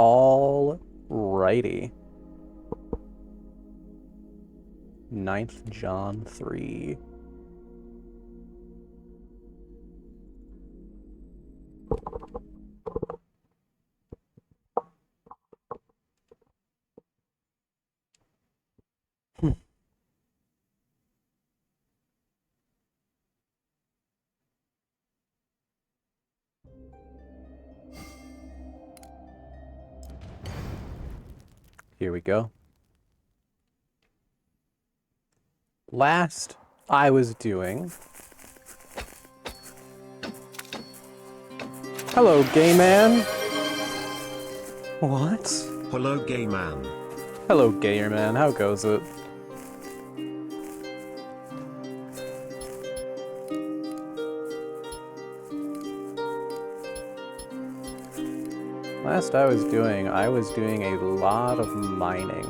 Alrighty. 9th John 3. Here we go. Last I was doing... Hello, gay man. What? Hello, gay man. Hello, gayer man. How goes it? Last I was doing a lot of mining.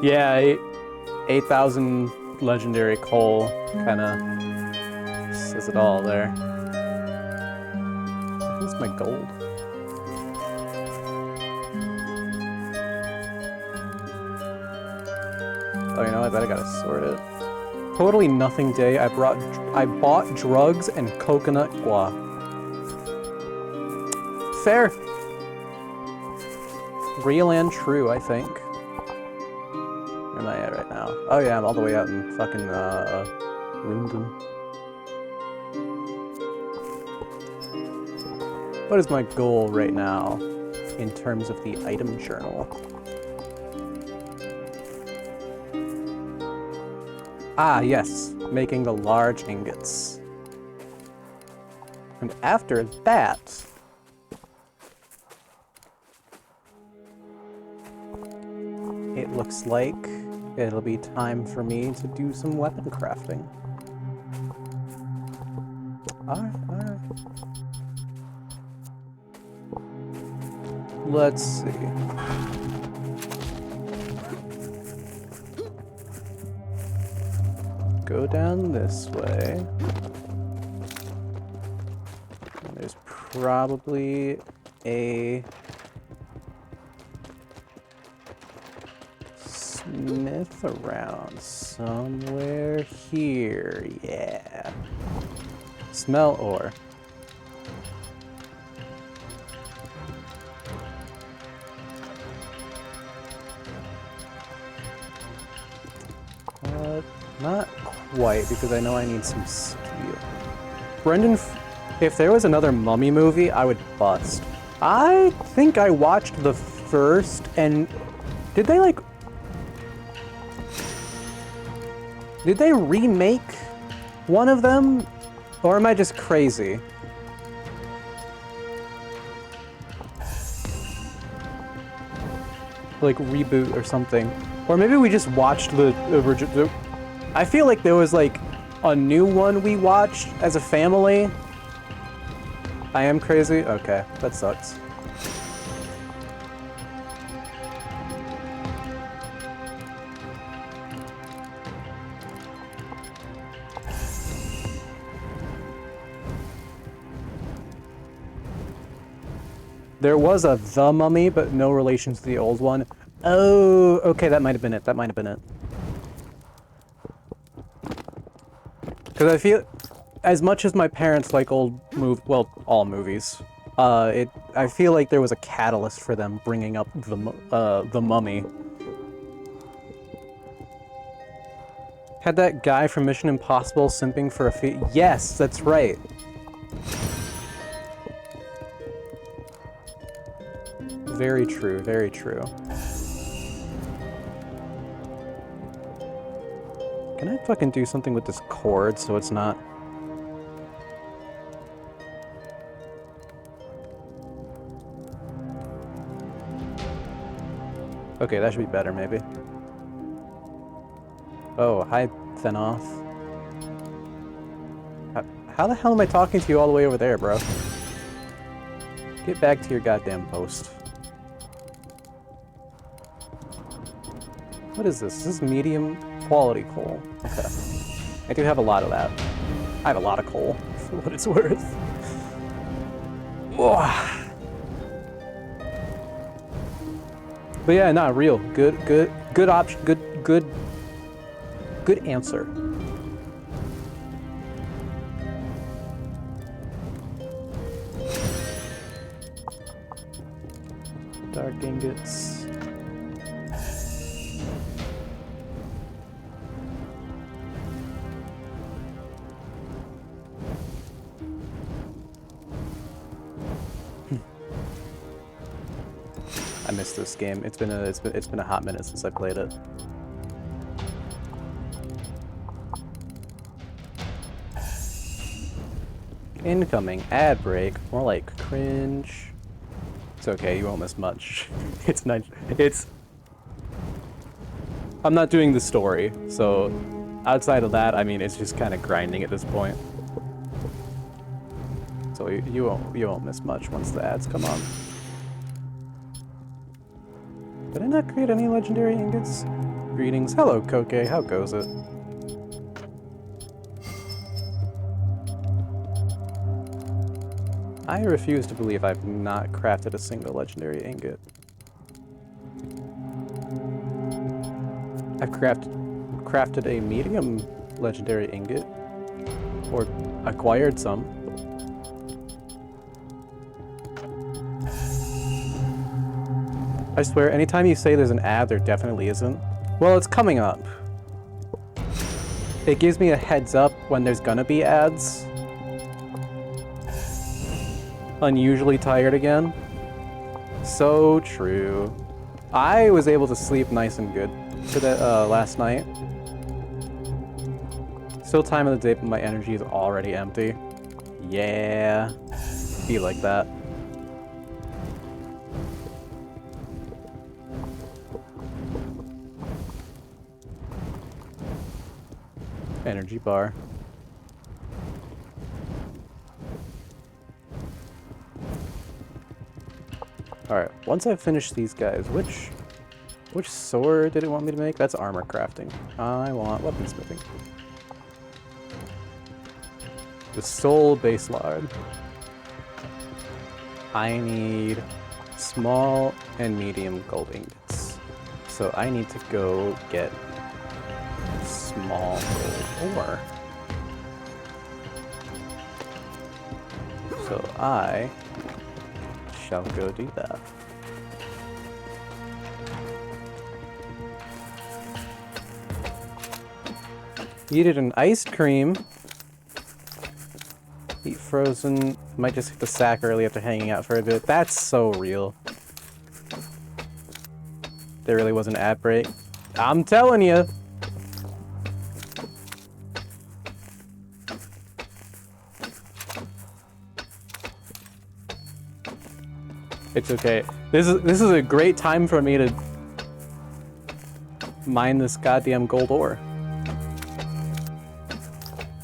Yeah, 8,000 legendary coal kinda says it all there. Where's my gold? Oh, you know what? I bet I gotta sort it. Totally nothing day. I bought drugs and coconut guac. Fair. Real and true, I think. Where am I at right now? Oh yeah, I'm all the way out in fucking Runden. What is my goal right now in terms of the item journal? Ah, yes, making the large ingots. And after that, it looks like it'll be time for me to do some weapon crafting. Alright. Let's see. Go down this way. And there's probably a smith around somewhere here. Yeah. Smell ore. Not quite, because I know I need some steel. Brendan, if there was another Mummy movie, I would bust. I think I watched the first, and did they remake one of them? Or am I just crazy? Like reboot or something. Or maybe we just watched the original. I feel like there was like a new one we watched as a family. I am crazy? Okay, that sucks. There was a The Mummy, but no relation to the old one. Oh, okay, that might have been it. That might have been it. Because I feel, as much as my parents like all movies, I feel like there was a catalyst for them bringing up the Mummy. Had that guy from Mission Impossible simping for a fee? Yes, that's right. Very true, very true. Can I fucking do something with this cord so it's not... Okay, that should be better, maybe. Oh, hi, Thenoth. How the hell am I talking to you all the way over there, bro? Get back to your goddamn post. What is this? This is medium quality coal. Okay. I do have a lot of that. I have a lot of coal, for what it's worth. Oh. But yeah, not real. Good option. Good answer. Dark ingots. I missed this game. It's been a hot minute since I played it. Incoming ad break. More like cringe. It's okay, you won't miss much. It's nice. I'm not doing the story, so outside of that, I mean, it's just kind of grinding at this point. So you won't miss much once the ads come on. Did I not create any legendary ingots? Greetings. Hello, Koke. How goes it? I refuse to believe I've not crafted a single legendary ingot. I've crafted a medium legendary ingot, or acquired some. I swear, anytime you say there's an ad, there definitely isn't. Well, it's coming up. It gives me a heads up when there's gonna be ads. Unusually tired again. So true. I was able to sleep nice and good today, last night. Still time of the day, but my energy is already empty. Yeah. Be like that. Energy bar. Alright, once I've finished these guys, which sword did it want me to make? That's armor crafting. I want weaponsmithing. The soul base lard. I need small and medium gold ingots. So I need to go get small gold ore. So I shall go do that. Eated an ice cream. Eat frozen. Might just hit the sack early after hanging out for a bit. That's so real. There really was an ad break. I'm telling you. It's okay. This is a great time for me to mine this goddamn gold ore.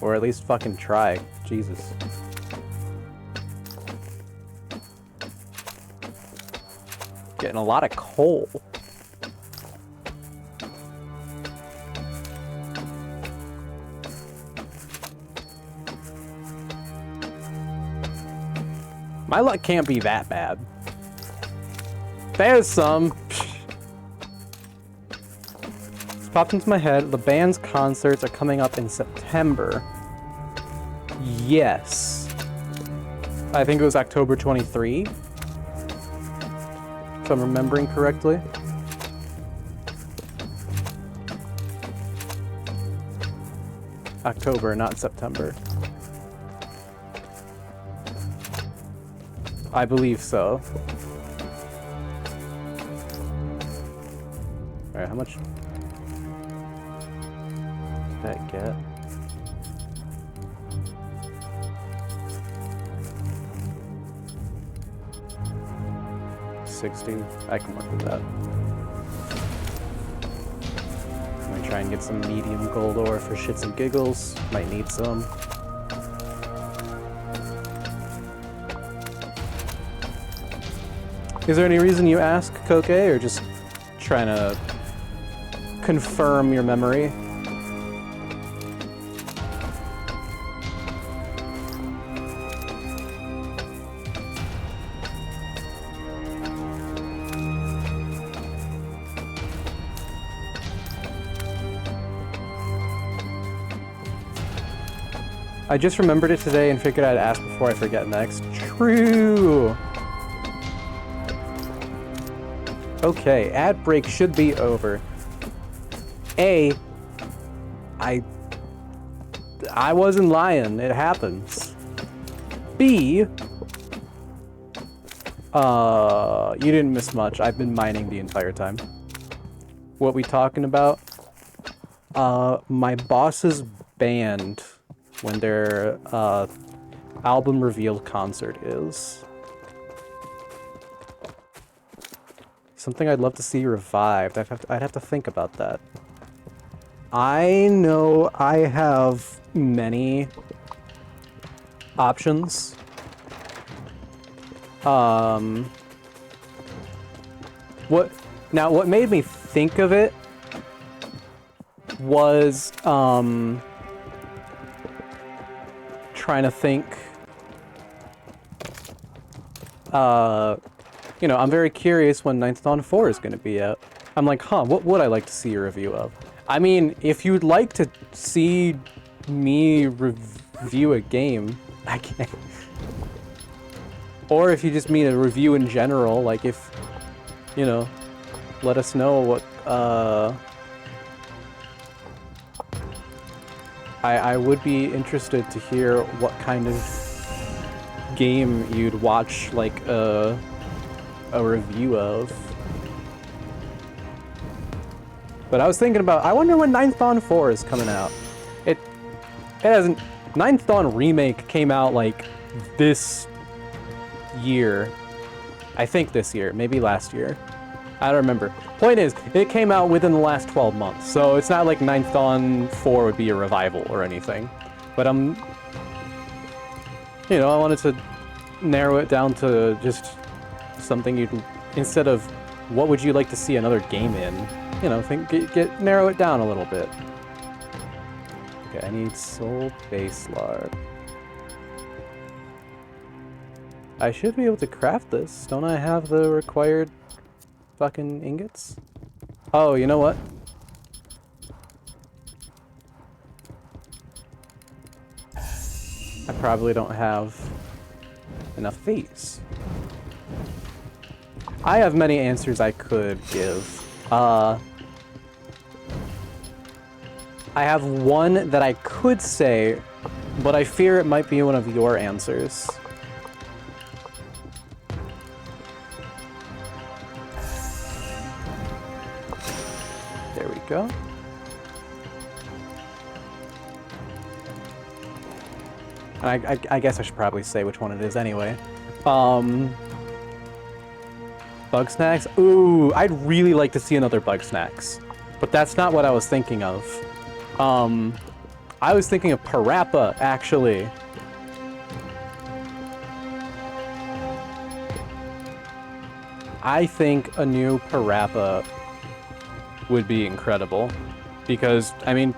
Or at least fucking try. Jesus. Getting a lot of coal. My luck can't be that bad. There's some. It's popped into my head. The band's concerts are coming up in September. Yes. I think it was October 23. If I'm remembering correctly. October, not September. I believe so. Alright, how much did that get? $60. I can work with that. I'm gonna try and get some medium gold ore for shits and giggles. Might need some. Is there any reason you ask, Koke, or just trying to confirm your memory? I just remembered it today and figured I'd ask before I forget next. True! Okay, ad break should be over. A, I wasn't lying, it happens. B, you didn't miss much. I've been mining the entire time. What we talking about? My boss's band, when their album reveal concert is. Something I'd love to see revived. I'd have to think about that. I know I have many options. What made me think of it was trying to think. You know, I'm very curious when Ninth Dawn 4 is going to be out. I'm like, huh, what would I like to see a review of? I mean, if you'd like to see me review a game, I can. Or if you just mean a review in general, like if, you know, let us know what, I would be interested to hear what kind of game you'd watch, like, a review of. But I was thinking about, I wonder when Ninth Dawn 4 is coming out. It hasn't, Ninth Dawn Remake came out, like, this year. I think this year, maybe last year. I don't remember. Point is, it came out within the last 12 months, so it's not like Ninth Dawn 4 would be a revival or anything. But you know, I wanted to narrow it down to just something you'd, instead of what would you like to see another game in, you know, narrow it down a little bit. Okay, I need soul base lard. I should be able to craft this. Don't I have the required fucking ingots? Oh, you know what? I probably don't have enough of these. I have many answers I could give. I have one that I could say, but I fear it might be one of your answers. There we go. And I guess I should probably say which one it is anyway. Bug snacks? Ooh, I'd really like to see another bug snacks. But that's not what I was thinking of. I was thinking of Parappa, actually. I think a new Parappa would be incredible. Because, I mean,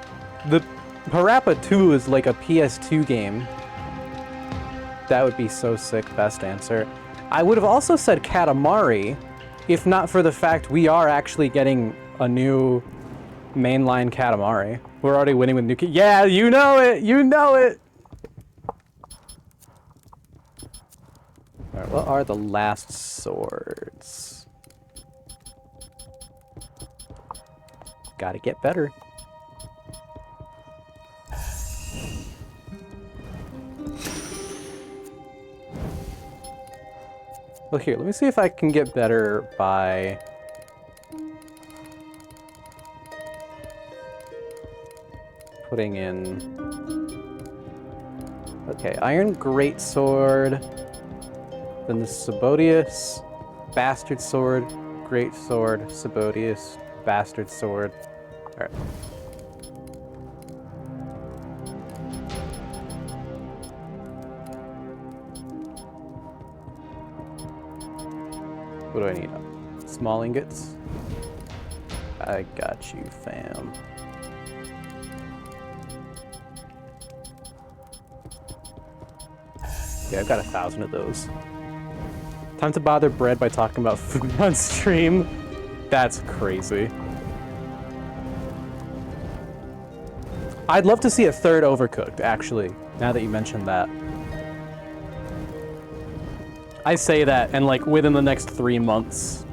the Parappa 2 is like a PS2 game. That would be so sick, best answer. I would have also said Katamari, if not for the fact we are actually getting a new mainline Katamari. We're already winning with new yeah, you know it! You know it! Alright, what are the last swords? Gotta get better. Well, here, let me see if I can get better by putting in... Okay, Iron Greatsword, then the Sabodius, Bastard Sword, Greatsword, Sabodius, Bastard Sword. Alright. What do I need? Small ingots? I got you, fam. Yeah, I've got 1,000 of those. Time to bother bread by talking about food on stream. That's crazy. I'd love to see a third Overcooked, actually, now that you mentioned that. I say that, and like within the next 3 months,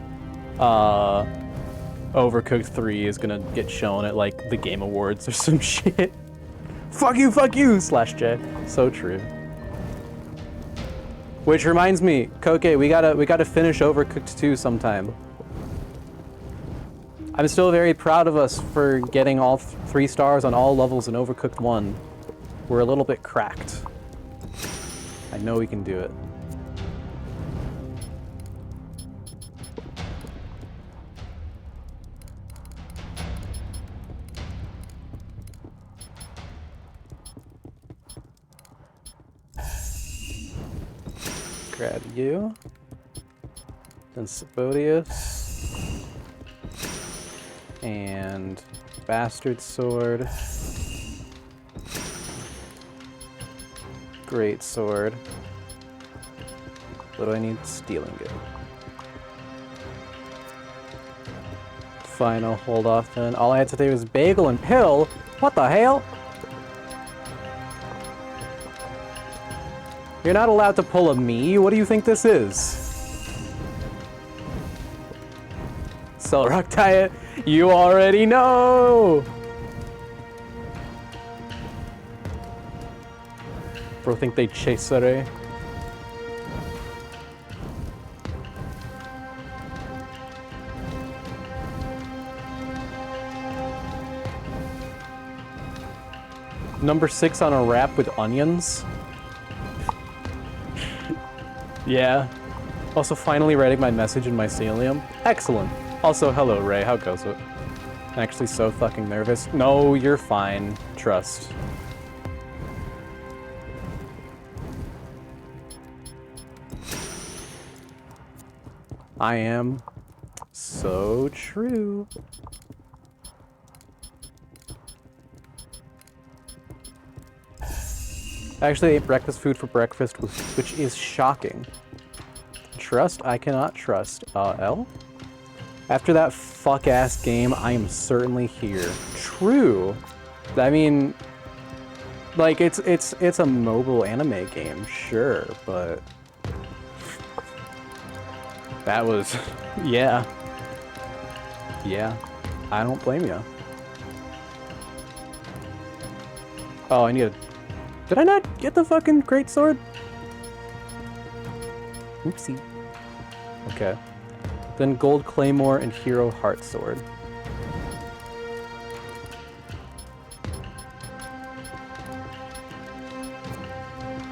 Overcooked 3 is gonna get shown at like the Game Awards or some shit. Fuck you, /J. So true. Which reminds me, Koke, we gotta finish Overcooked 2 sometime. I'm still very proud of us for getting all 3 stars on all levels in Overcooked 1. We're a little bit cracked. I know we can do it. Grab you. Then Sabodius. And Bastard Sword. Great Sword. What do I need? Stealing it. Fine, I'll hold off then. All I had today was Bagel and Pill? What the hell? You're not allowed to pull a me? What do you think this is? Cellrock Diet? You already know! Bro, think they chase her. Number 6 on a wrap with onions? Yeah. Also, finally writing my message in Mycelium. Excellent. Also, hello, Ray. How goes it? I'm actually so fucking nervous. No, you're fine. Trust. I am. So true. I actually ate breakfast food for breakfast, which is shocking. Trust? I cannot trust. L? After that fuck-ass game, I am certainly here. True. I mean, like, it's a mobile anime game, sure, but... That was... yeah. Yeah. I don't blame you. Oh, I need a... Did I not get the fucking great sword? Oopsie. Okay. Then gold claymore and hero heart sword.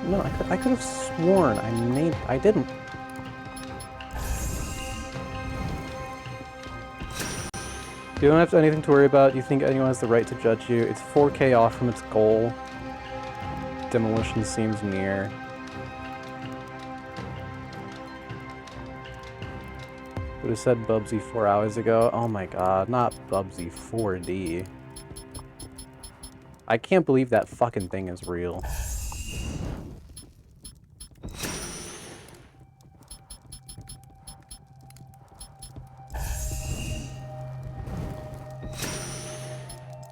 No, I could have sworn I didn't. You don't have anything to worry about. You think anyone has the right to judge you. It's 4K off from its goal. Demolition seems near. Would have said Bubsy 4 hours ago. Oh my god, not Bubsy 4D. I can't believe that fucking thing is real.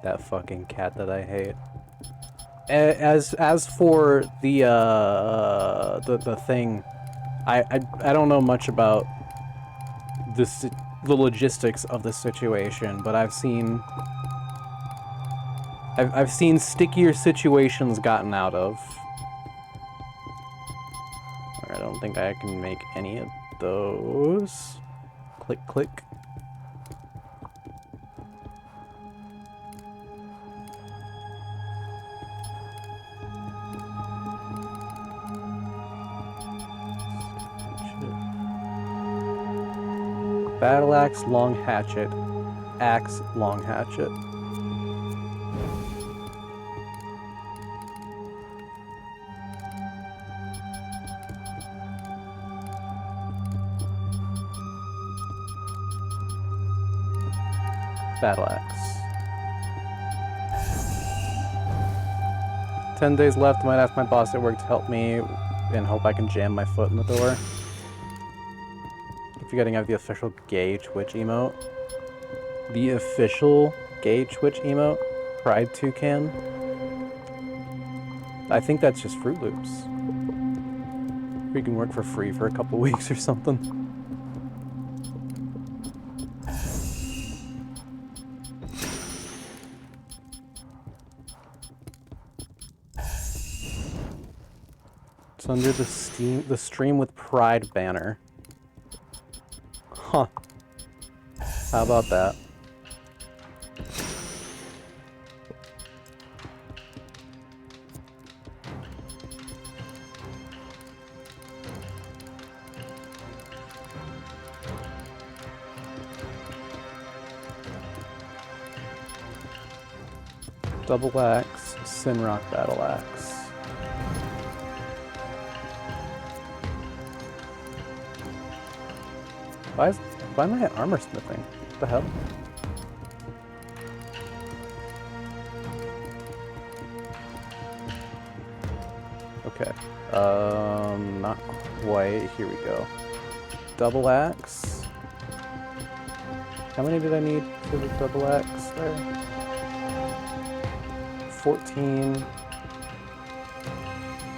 That fucking cat that I hate. As for the thing, I don't know much about the logistics of the situation, but I've seen stickier situations gotten out of. I don't think I can make any of those. Click, click. Battle axe, long hatchet. Axe, long hatchet. Battle axe. 10 days left. I might ask my boss at work to help me and hope I can jam my foot in the door. Forgetting I have the official gay Twitch emote. The official gay Twitch emote? Pride Toucan? I think that's just Fruit Loops. We can work for free for a couple weeks or something. It's under the Stream with Pride banner. Huh. How about that? Double Axe, Sinrock Battle Axe. Why am I at armor smithing? What the hell? Okay. Not quite. Here we go. Double Axe. How many did I need for the double axe there? 14.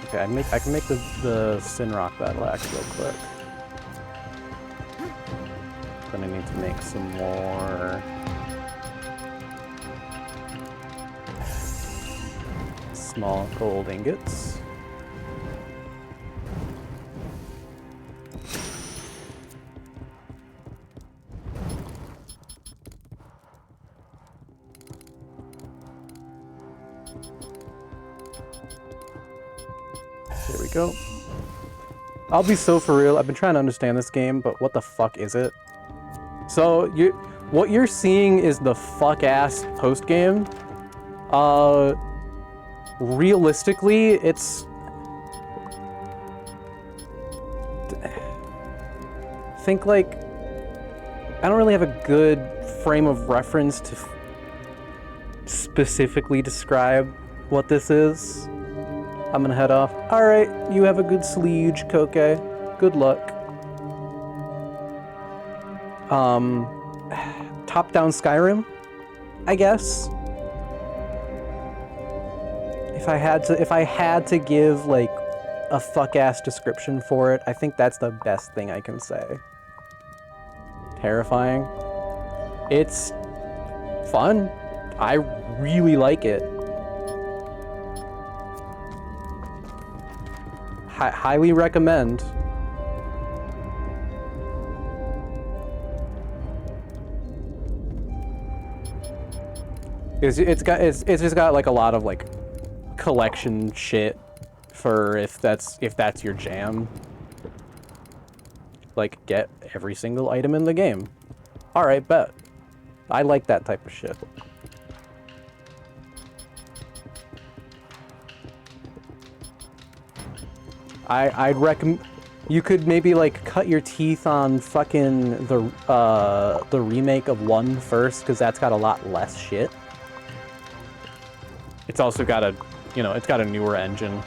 Okay, I can make the Sinrock Battle Axe real quick. Then I need to make some more small gold ingots. There we go. I'll be so for real, I've been trying to understand this game, but what the fuck is it? So, what you're seeing is the fuck-ass post-game. Realistically, it's... think, like... I don't really have a good frame of reference to specifically describe what this is. I'm gonna head off. Alright, you have a good siege, Koke. Good luck. Top-down Skyrim, I guess. If I had to give, like, a fuck-ass description for it, I think that's the best thing I can say. Terrifying. It's fun. I really like it. Highly recommend. It's just got like a lot of like collection shit for if that's your jam. Like get every single item in the game. All right, bet. I like that type of shit. I'd recommend you could maybe like cut your teeth on fucking the remake of 1 first, because that's got a lot less shit. It's also got a, it's got a newer engine.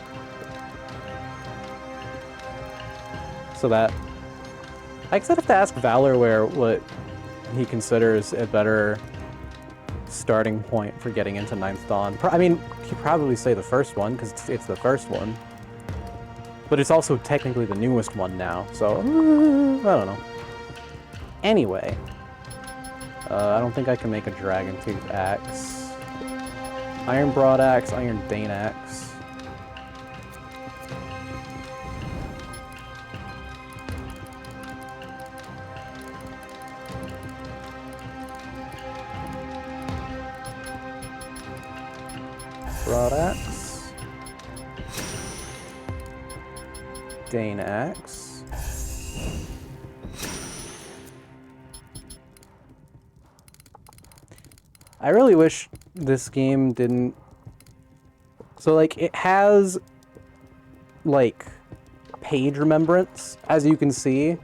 So that, I guess I'd have to ask Valorware what he considers a better starting point for getting into Ninth Dawn. I mean, he'd probably say the first one, because it's the first one. But it's also technically the newest one now, so I don't know. Anyway, I don't think I can make a Dragon Tooth Axe. Iron Broadaxe, Iron Dane Axe. Broadaxe. Dane Axe. I really wish this game didn't... So, like, it has, like, page remembrance, as you can see.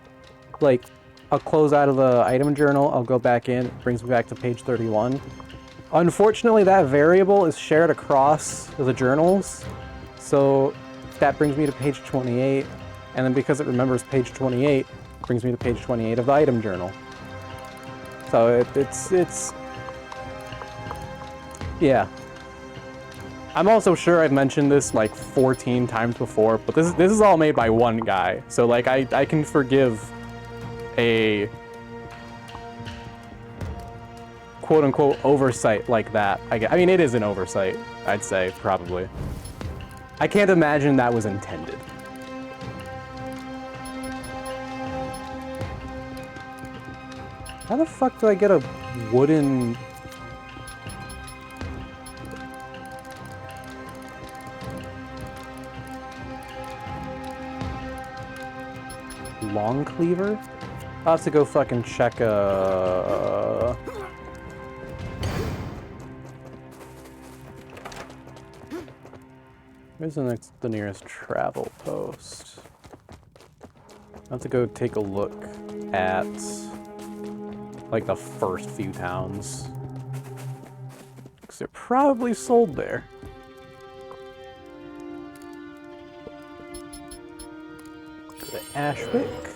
Like, I'll close out of the item journal, I'll go back in, it brings me back to page 31. Unfortunately, that variable is shared across the journals, so that brings me to page 28, and then because it remembers page 28, it brings me to page 28 of the item journal. So it's yeah. I'm also sure I've mentioned this like 14 times before, but this is all made by one guy. So like I can forgive a quote unquote oversight like that. I mean, it is an oversight, I'd say, probably. I can't imagine that was intended. How the fuck do I get a wooden... long cleaver? I'll have to go fucking check where's the nearest travel post? I'll have to go take a look at like the first few towns. Because they're probably sold there. Go to Ashwick.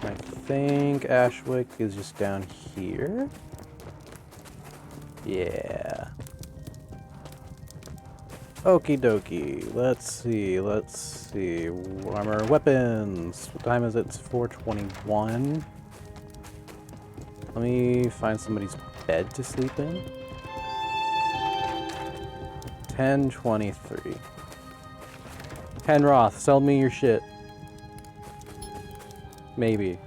I think Ashwick is just down here. Yeah. Okie dokie. Let's see. Armor, weapons. What time is it? It's 4:21. Let me find somebody's bed to sleep in. 10:23. Henroth, sell me your shit. Maybe.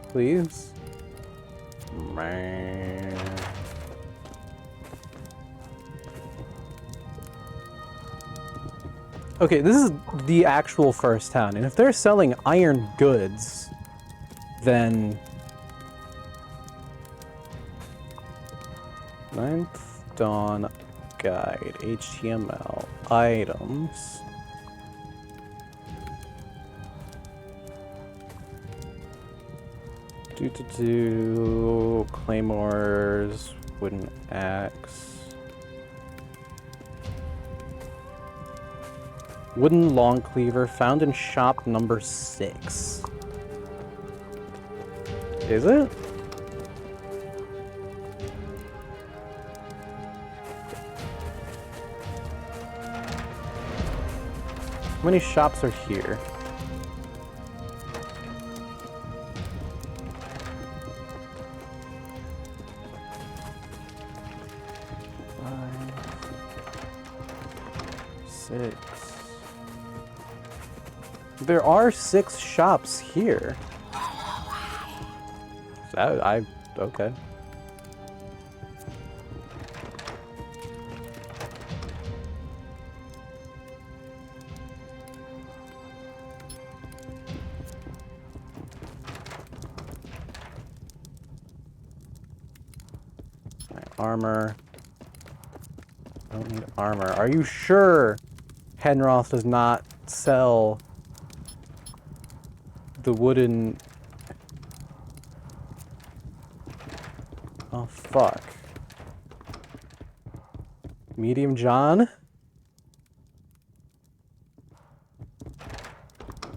Please? Man. Okay, this is the actual first town, and if they're selling iron goods, then... Ninth Dawn Guide, HTML, items... Claymores, wooden axe. Wooden long cleaver found in shop number 6. Is it? How many shops are here? There are 6 shops here. Okay. My armor. I don't need armor. Are you sure Henroth does not sell the wooden... Oh, fuck. Medium John?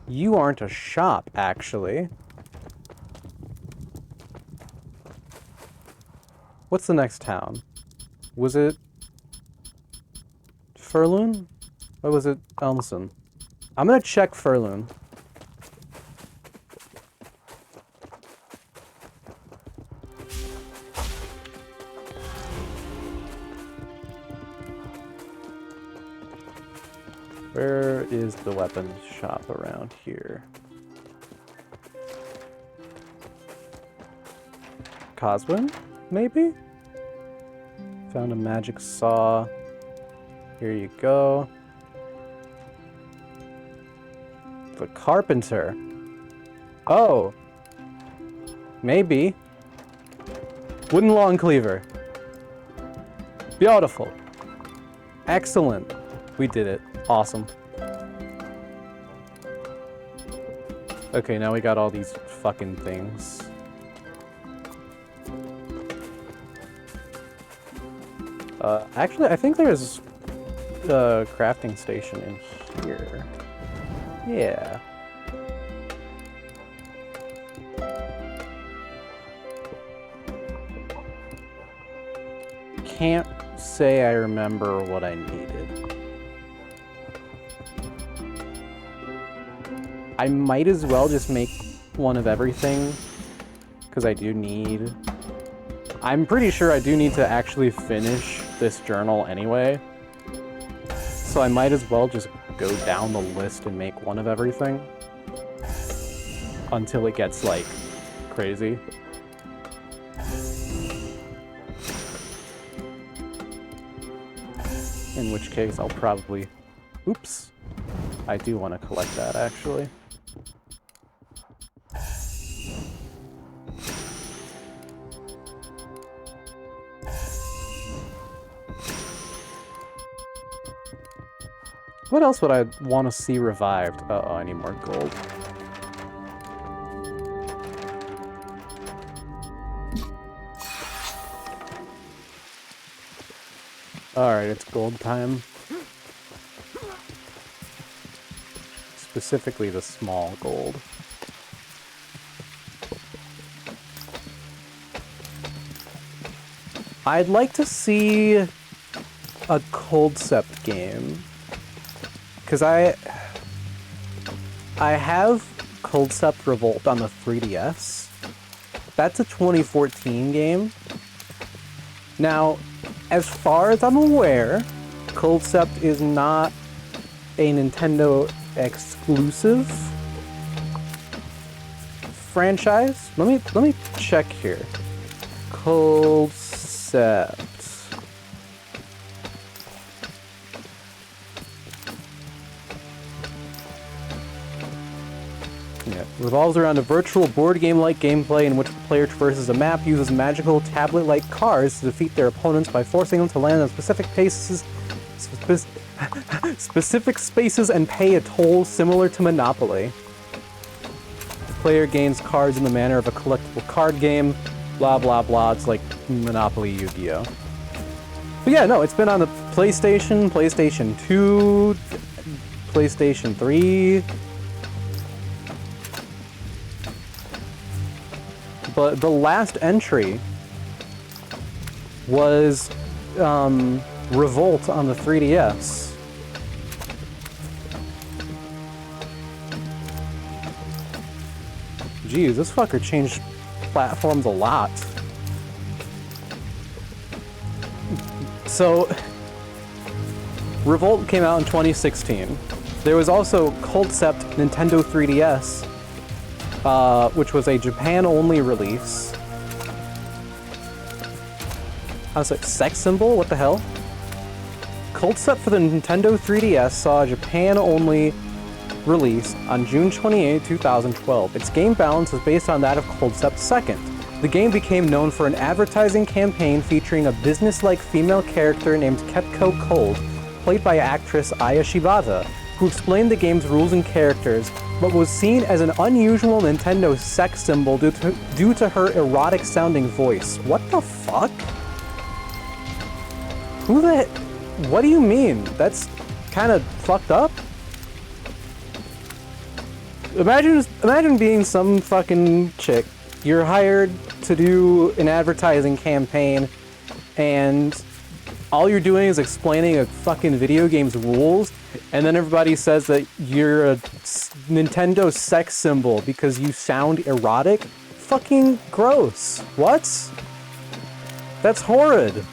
You aren't a shop, actually. What's the next town? Was it... Furloon? Or was it Elmson? I'm gonna check Furloon. Where is the weapons shop around here? Coswin, maybe? Found a magic saw. Here you go. The carpenter. Oh. Maybe. Wooden long cleaver. Beautiful. Excellent. We did it. Awesome. Okay, now we got all these fucking things. Actually, I think there's a crafting station in here. Yeah. can't say I remember what I needed. I might as well just make one of everything, because I do need... I'm pretty sure I do need to actually finish this journal anyway. So I might as well just go down the list and make one of everything. Until it gets, like, crazy. In which case I'll probably... Oops. I do want to collect that, actually. What else would I want to see revived? Uh-oh, I need more gold. Alright, it's gold time. Specifically the small gold. I'd like to see a Coldcept game. Because I have Coldcept Revolt on the 3DS. That's a 2014 game. Now, as far as I'm aware, Coldcept is not a Nintendo exclusive franchise. Let me check here. Coldcept. Yeah, revolves around a virtual board game-like gameplay in which the player traverses a map, uses magical tablet-like cards to defeat their opponents by forcing them to land on specific spaces and pay a toll similar to Monopoly. The player gains cards in the manner of a collectible card game, blah blah blah. It's like Monopoly Yu-Gi-Oh! But yeah, no, it's been on the PlayStation, PlayStation 2, PlayStation 3... But the last entry was Revolt on the 3DS. Geez, this fucker changed platforms a lot. So, Revolt came out in 2016. There was also Coldcept Nintendo 3DS, which was a Japan-only release. I was like, sex symbol? What the hell? Coldcept for the Nintendo 3DS saw a Japan-only release on June 28, 2012. Its game balance was based on that of Coldcept Second. The game became known for an advertising campaign featuring a business-like female character named Ketko Cold, played by actress Aya Shibata, who explained the game's rules and characters, but was seen as an unusual Nintendo sex symbol due to her erotic-sounding voice. What the fuck? What do you mean? That's kind of fucked up? Imagine being some fucking chick. You're hired to do an advertising campaign, and all you're doing is explaining a fucking video game's rules, and then everybody says that you're a Nintendo sex symbol because you sound erotic? Fucking gross. What? That's horrid.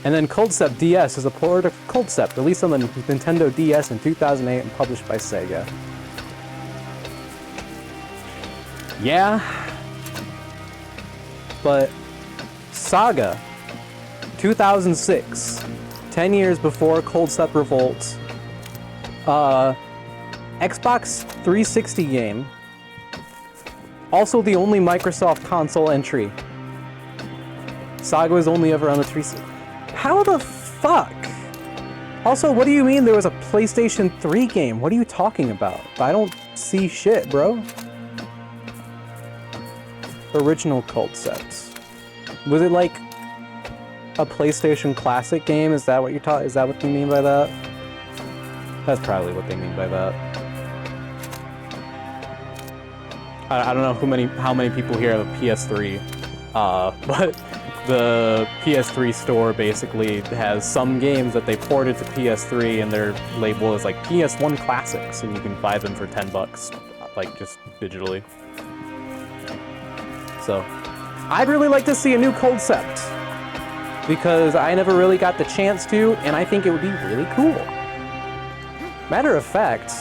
And then Coldcept DS is a port of Coldcept, released on the Nintendo DS in 2008 and published by Sega. Yeah. But Saga, 2006, 10 years before Coldcept Revolt, Xbox 360 game, also the only Microsoft console entry. Saga was only ever on the 360. How the fuck? Also, what do you mean there was a PlayStation 3 game? What are you talking about? I don't see shit, bro. Original Coldcept. Was it like a PlayStation Classic game? Is that what you're talking? Is that what you mean by that? That's probably what they mean by that. I don't know how many people here have a PS3, but the PS3 store basically has some games that they ported to PS3 and their label is like PS1 Classics, and you can buy them for $10, like just digitally. So, I'd really like to see a new concept, because I never really got the chance to, and I think it would be really cool. Matter of fact,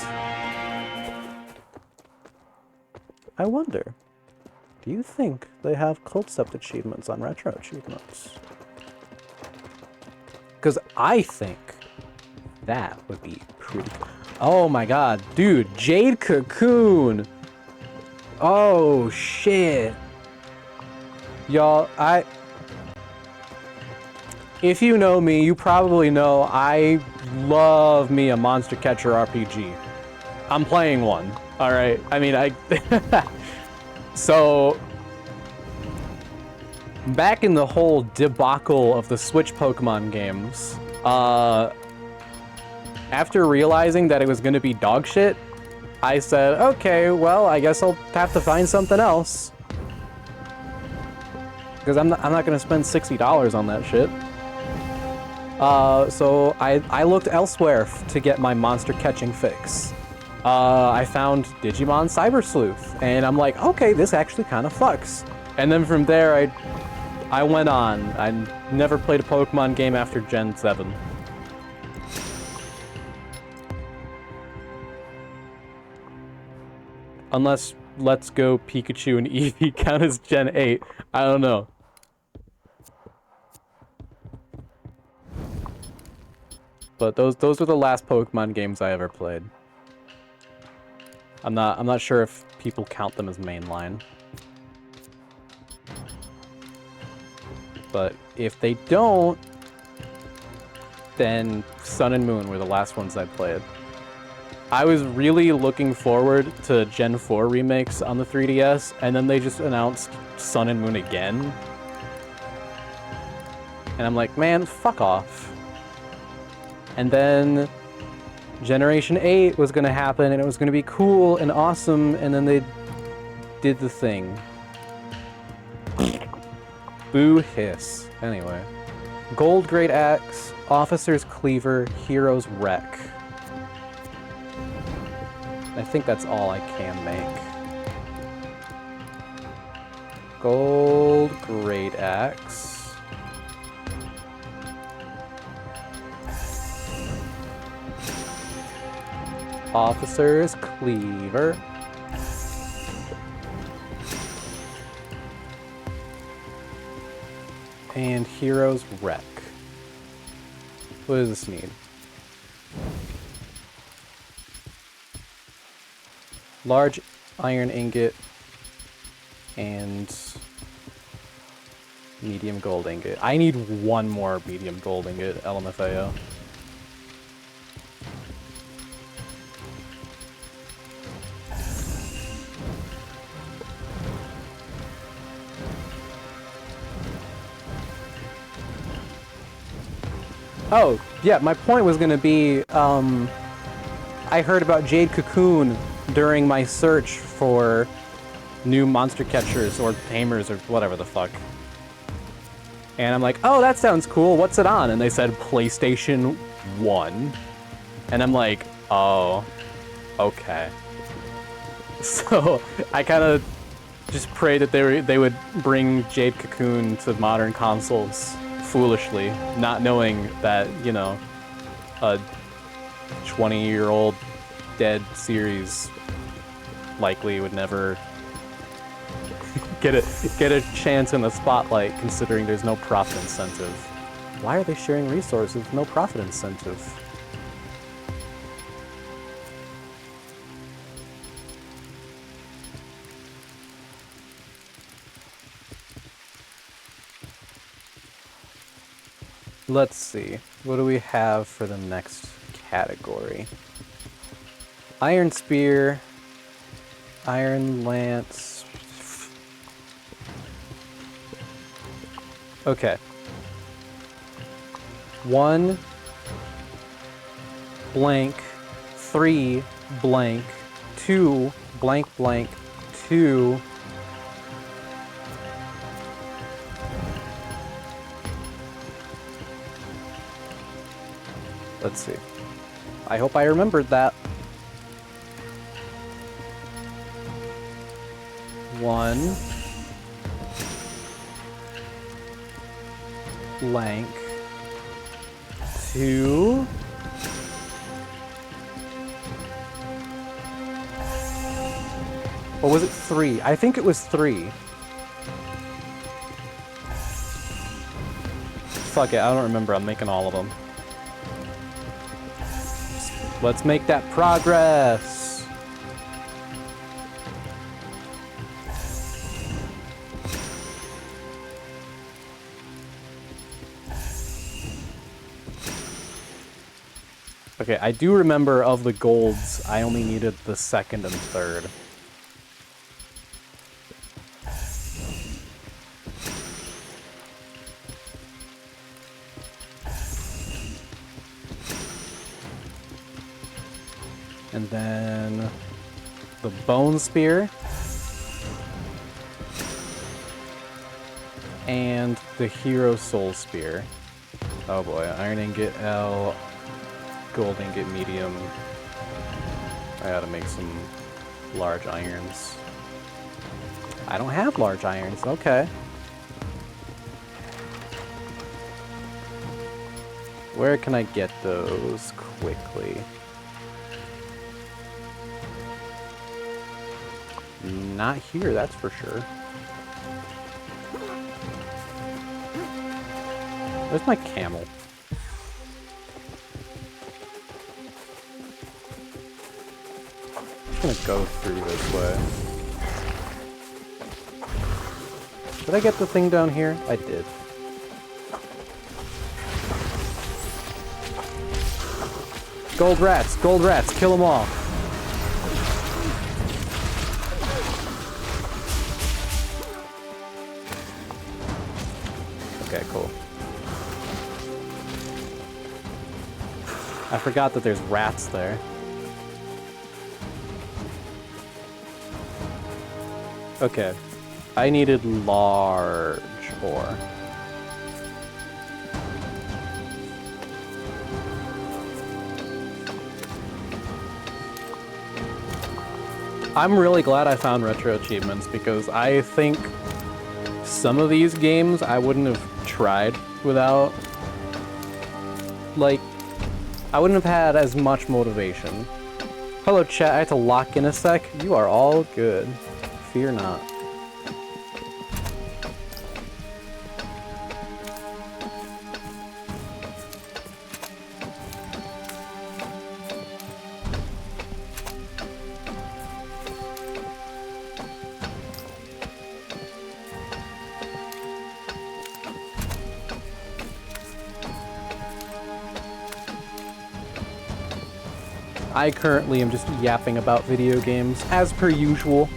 I wonder, do you think they have concept achievements on retro achievements? Because I think that would be pretty cool. Oh my god, dude, Jade Cocoon! Oh shit. Y'all, if you know me, you probably know I love me a monster catcher RPG. I'm playing one, alright? I mean, So, back in the whole debacle of the Switch Pokemon games, after realizing that it was gonna be dog shit, I said, okay, well, I guess I'll have to find something else. Because I'm not gonna spend $60 on that shit. So I looked elsewhere to get my monster catching fix. I found Digimon Cyber Sleuth, and I'm like, okay, this actually kind of fucks. And then from there, I went on. I never played a Pokemon game after Gen 7. Unless Let's Go Pikachu and Eevee count as Gen 8. I don't know. But those were the last Pokemon games I ever played. I'm not sure if people count them as mainline. But if they don't, then Sun and Moon were the last ones I played. I was really looking forward to Gen 4 remakes on the 3DS, and then they just announced Sun and Moon again. And I'm like, man, fuck off. And then Generation 8 was gonna happen, and it was gonna be cool and awesome, and then they did the thing. Boo hiss. Anyway. Gold Great Axe, Officer's Cleaver, Hero's Wreck. I think that's all I can make. Gold Great Axe. Officer's Cleaver. And Hero's Wreck. What does this need? Large iron ingot and medium gold ingot. I need one more medium gold ingot, LMFAO. Oh, yeah, my point was gonna be, I heard about Jade Cocoon during my search for new monster catchers or tamers or whatever the fuck. And I'm like, oh, that sounds cool, what's it on? And they said PlayStation 1. And I'm like, oh, okay. So I kind of just prayed that they would bring Jade Cocoon to modern consoles foolishly, not knowing that, you know, a 20-year-old dead series likely would never get a chance in the spotlight, considering there's no profit incentive. Why are they sharing resources with no profit incentive? Let's see. What do we have for the next category? Iron Spear, Iron Lance. Okay. 1 blank, 3 blank, 2 blank blank, 2 2. Let's see. I hope I remembered that. 1 blank 2 or was it 3? I think it was 3. Fuck it, I don't remember. I'm making all of them. Let's make that progress. Okay, I do remember of the golds, I only needed the 2nd and 3rd. And then the bone spear. And the hero soul spear. Oh boy, iron ingot L. Gold ingot medium. I gotta make some large irons. I don't have large irons, okay. Where can I get those quickly? Not here, that's for sure. Where's my camel? I'm gonna go through this way. Did I get the thing down here? I did. Gold rats, kill them all. Okay, cool. I forgot that there's rats there. Okay, I needed large ore. I'm really glad I found retro achievements because I think some of these games I wouldn't have tried without, like, I wouldn't have had as much motivation. Hello chat, I had to lock in a sec. You are all good. Fear not. I currently am just yapping about video games, as per usual.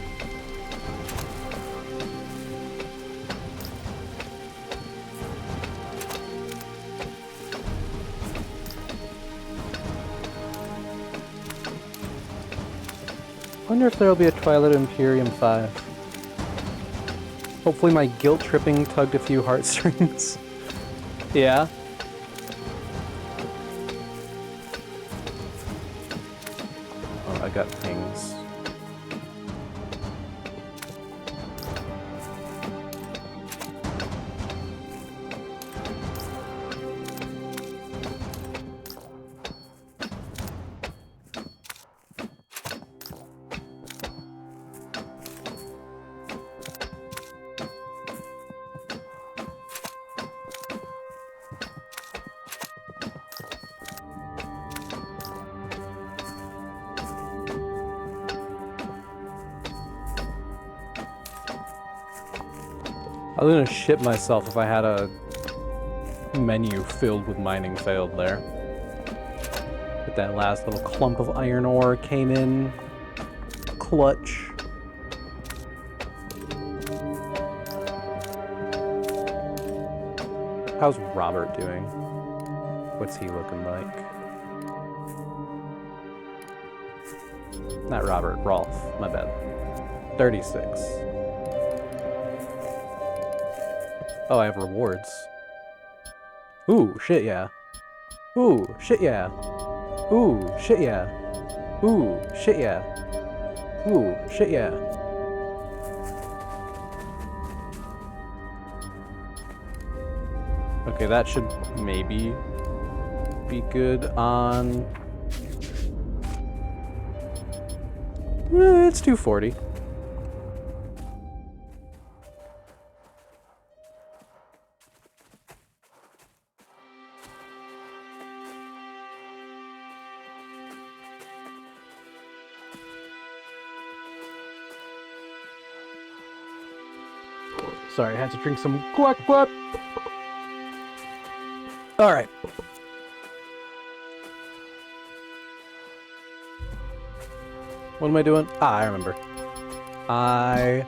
Wonder if there'll be a Twilight Imperium 5. Hopefully my guilt tripping tugged a few heartstrings. Yeah. Oh, I got things. I was gonna shit myself if I had a menu filled with mining failed there. But that last little clump of iron ore came in clutch. How's Robert doing? What's he looking like? Not Robert, Rolf, my bad. 36. Oh, I have rewards. Ooh, shit yeah. Ooh, shit yeah. Ooh, shit yeah. Ooh, shit yeah. Ooh, shit yeah. Okay, that should maybe be good on... it's 240. Sorry, I had to drink some quack quack. All right. What am I doing? Ah, I remember. I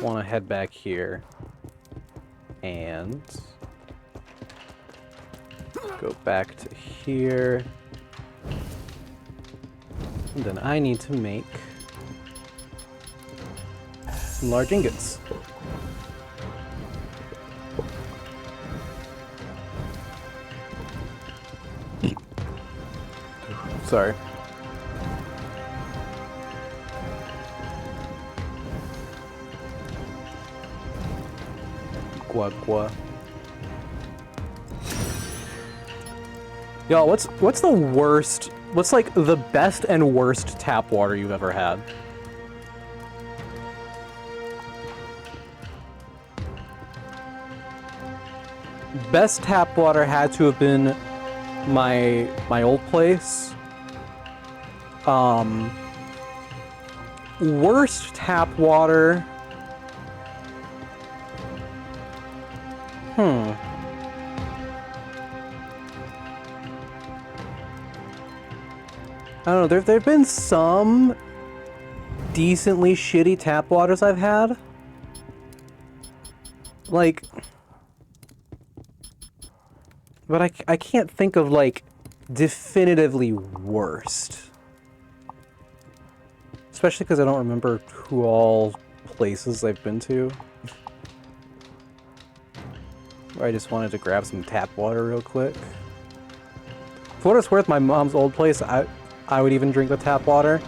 want to head back here and go back to here. And then I need to make some large ingots. Sorry. Gua. Yo, what's the worst? What's like the best and worst tap water you've ever had? Best tap water had to have been my old place. Worst tap water. I don't know, there've been some decently shitty tap waters I've had. Like, but I can't think of like definitively worst. Especially because I don't remember who all places I've been to. I just wanted to grab some tap water real quick. For what it's worth, my mom's old place, I would even drink the tap water.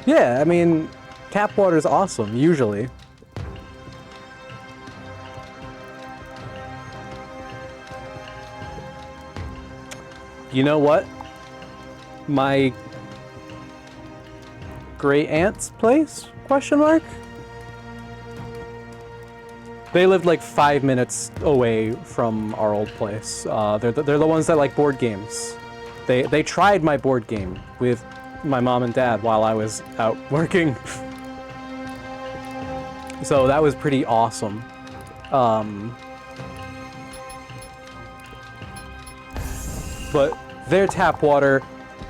Yeah, I mean, tap water is awesome, usually. You know what? My great aunt's place? Question mark? They lived like 5 minutes away from our old place. They're the ones that like board games. They tried my board game with my mom and dad while I was out working. So that was pretty awesome. But their tap water,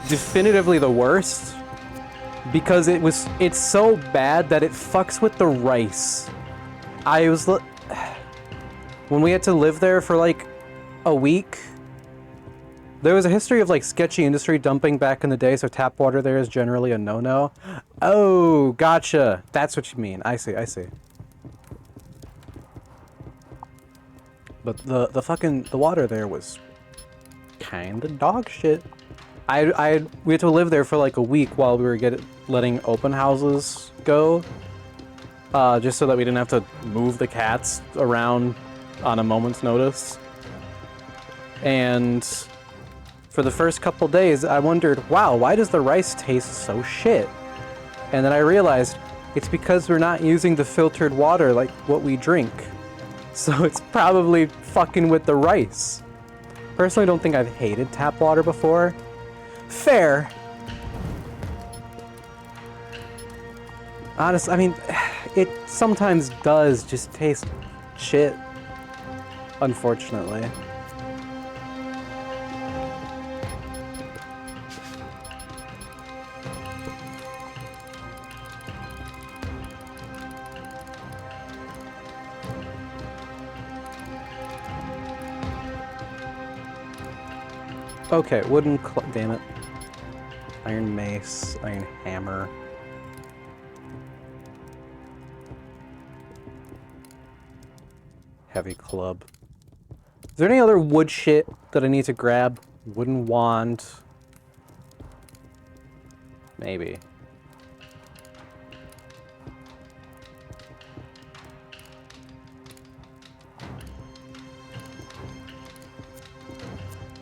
definitively the worst, because it's so bad that it fucks with the rice. When we had to live there for like a week, there was a history of like sketchy industry dumping back in the day, so tap water there is generally a no-no. Oh, gotcha. That's what you mean. I see. But the water there was kinda dog shit. We had to live there for like a week while we were letting open houses go. Just so that we didn't have to move the cats around on a moment's notice. And for the first couple days, I wondered, wow, why does the rice taste so shit? And then I realized it's because we're not using the filtered water like what we drink. So it's probably fucking with the rice. Personally, don't think I've hated tap water before. Fair. Honestly, I mean, it sometimes does just taste shit, unfortunately. Okay, damn it. Iron mace, iron hammer. Heavy club. Is there any other wood shit that I need to grab? Wooden wand. Maybe.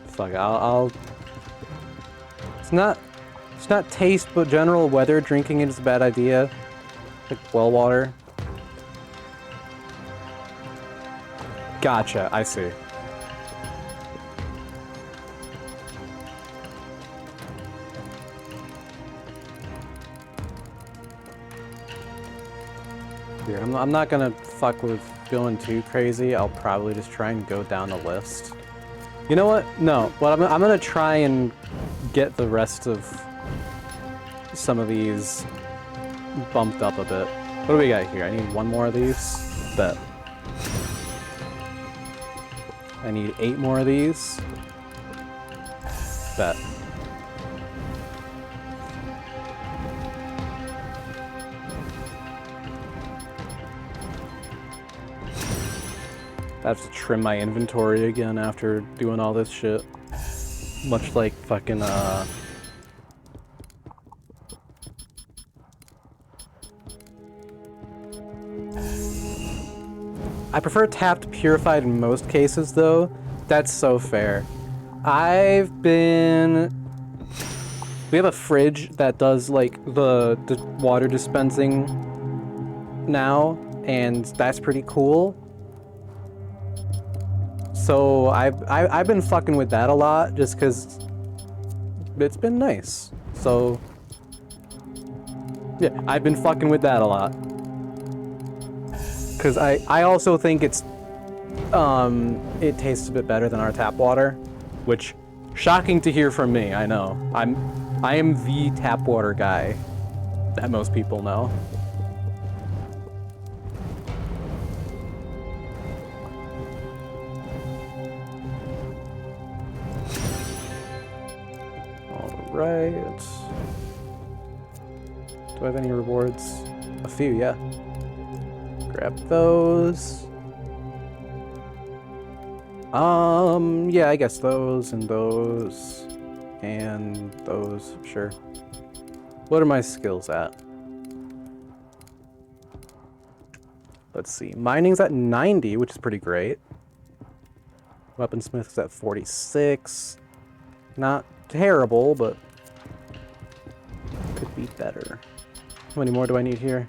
Fuck, I'll... It's not taste, but general weather. Drinking it is a bad idea. Like well water. Gotcha, I see. Here, I'm not gonna fuck with going too crazy. I'll probably just try and go down the list. You know what? No. Well, I'm gonna try and get the rest of some of these bumped up a bit. What do we got here? I need one more of these. Bet. I need 8 more of these. Bet. I have to trim my inventory again after doing all this shit. Much like fucking, I prefer tapped purified in most cases, though. That's so fair. We have a fridge that does, like, the water dispensing now, and that's pretty cool. So I've been fucking with that a lot, just because it's been nice. So, yeah, I've been fucking with that a lot. Because I also think it tastes a bit better than our tap water, which, shocking to hear from me, I know. I am the tap water guy that most people know. Alright. Do I have any rewards? A few, yeah. Grab those. Yeah, I guess those and those and those, sure. What are my skills at? Let's see. Mining's at 90, which is pretty great. Weaponsmith's at 46. Not terrible, but could be better. How many more do I need here?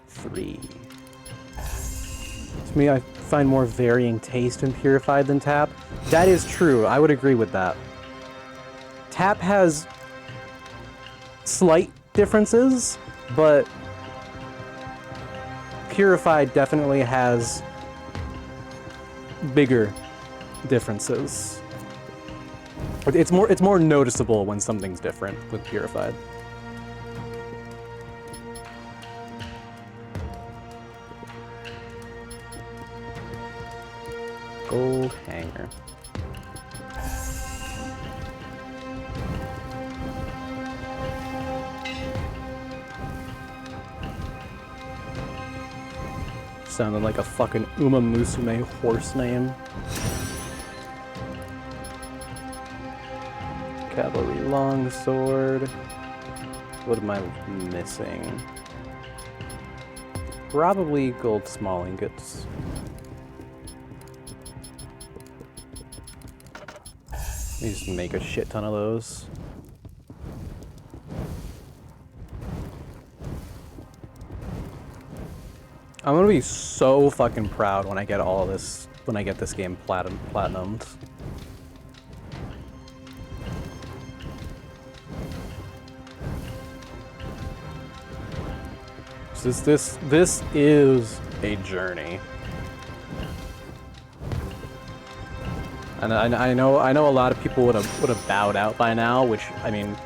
3. To me, I find more varying taste in purified than tap. That is true. I would agree with that. Tap has slight differences, but purified definitely has bigger differences. It's more noticeable when something's different with purified. Gold hanger. Sounded like a fucking Uma Musume horse name. Cavalry longsword. What am I missing? Probably gold small ingots. Let me just make a shit ton of those. I'm gonna be so fucking proud when I get all of this, when I get this game platinumed. This is a journey. And I know a lot of people would have bowed out by now, which, I mean,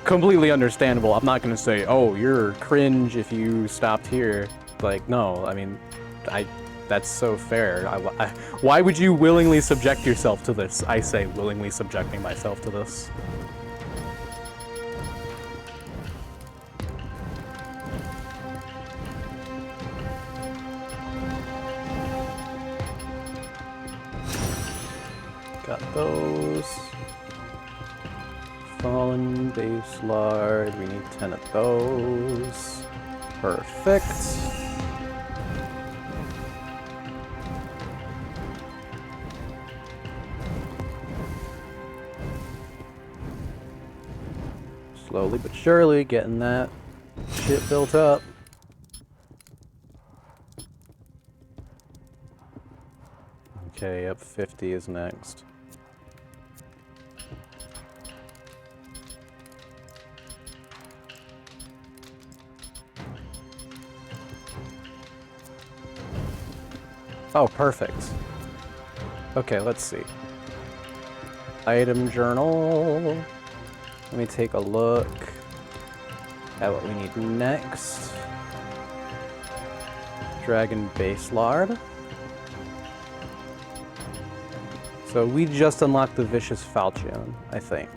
completely understandable. I'm not gonna say, oh, you're cringe if you stopped here. Like, no, I mean, that's so fair. Why would you willingly subject yourself to this? I say willingly subjecting myself to this. got those. Fallen base lard, we need 10 of those. Perfect. Slowly but surely getting that shit built up. Okay, yep, 50 is next. Oh, perfect. Okay, let's see. Item journal. Let me take a look at what we need next. Dragon base lard. So we just unlocked the Vicious Falchion, I think.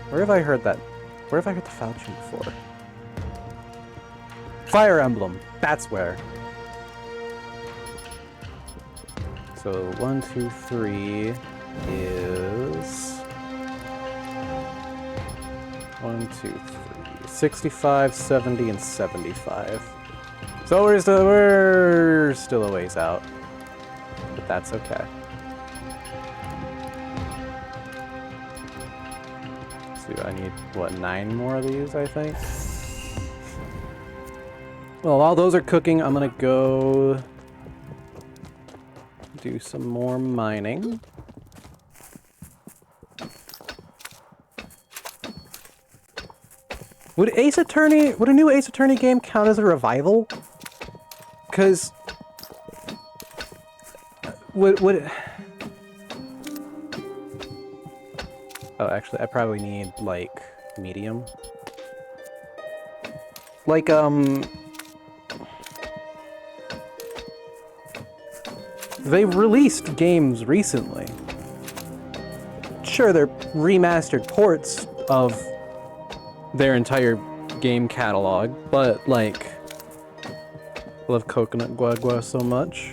Where have I heard that? Where have I heard the Falchion before? Fire Emblem. That's where. So 1, 2, 3 is 1, 2, 3, 65, 70, and 75. So we're still a ways out, but that's okay. So I need what, 9 more of these, I think. Well, while those are cooking, I'm gonna go do some more mining. Would a new Ace Attorney game count as a revival? Because would it... Oh, actually, I probably need like medium. Like they've released games recently. Sure, they're remastered ports of their entire game catalog, but like, I love Coconut Guagua so much.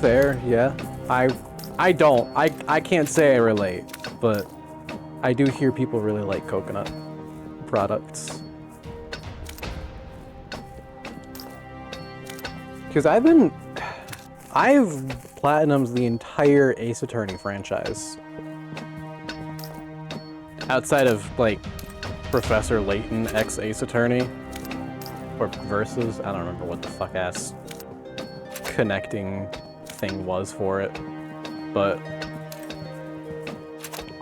Fair, yeah. I can't say I relate, but I do hear people really like coconut products. Because I've platinumed the entire Ace Attorney franchise. Outside of, like, Professor Layton X Ace Attorney. Or Versus, I don't remember what the fuck-ass connecting thing was for it. But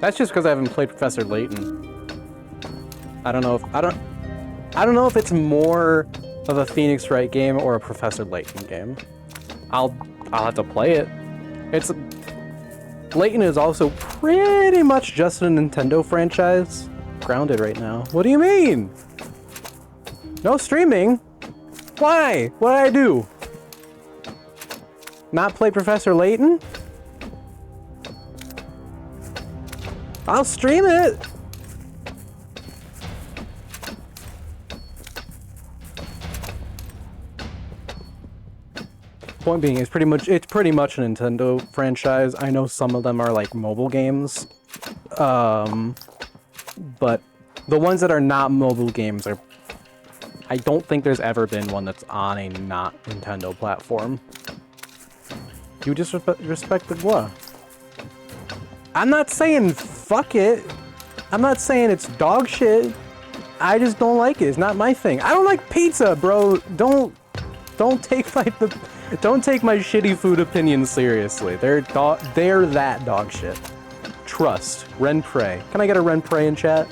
that's just because I haven't played Professor Layton. I don't know if it's more of a Phoenix Wright game or a Professor Layton game. I'll have to play it. Layton is also pretty much just a Nintendo franchise. Grounded right now. What do you mean? No streaming? Why? What did I do? Not play Professor Layton? I'll stream it! Point being, it's pretty much a Nintendo franchise. I know some of them are like mobile games, but the ones that are not mobile games are. I don't think there's ever been one that's on a not Nintendo platform. You just respect the Gua. I'm not saying fuck it. I'm not saying it's dog shit. I just don't like it. It's not my thing. I don't like pizza, bro. Don't take my shitty food opinions seriously. They're that dog shit. Trust. Ren Prey. Can I get a Ren Prey in chat?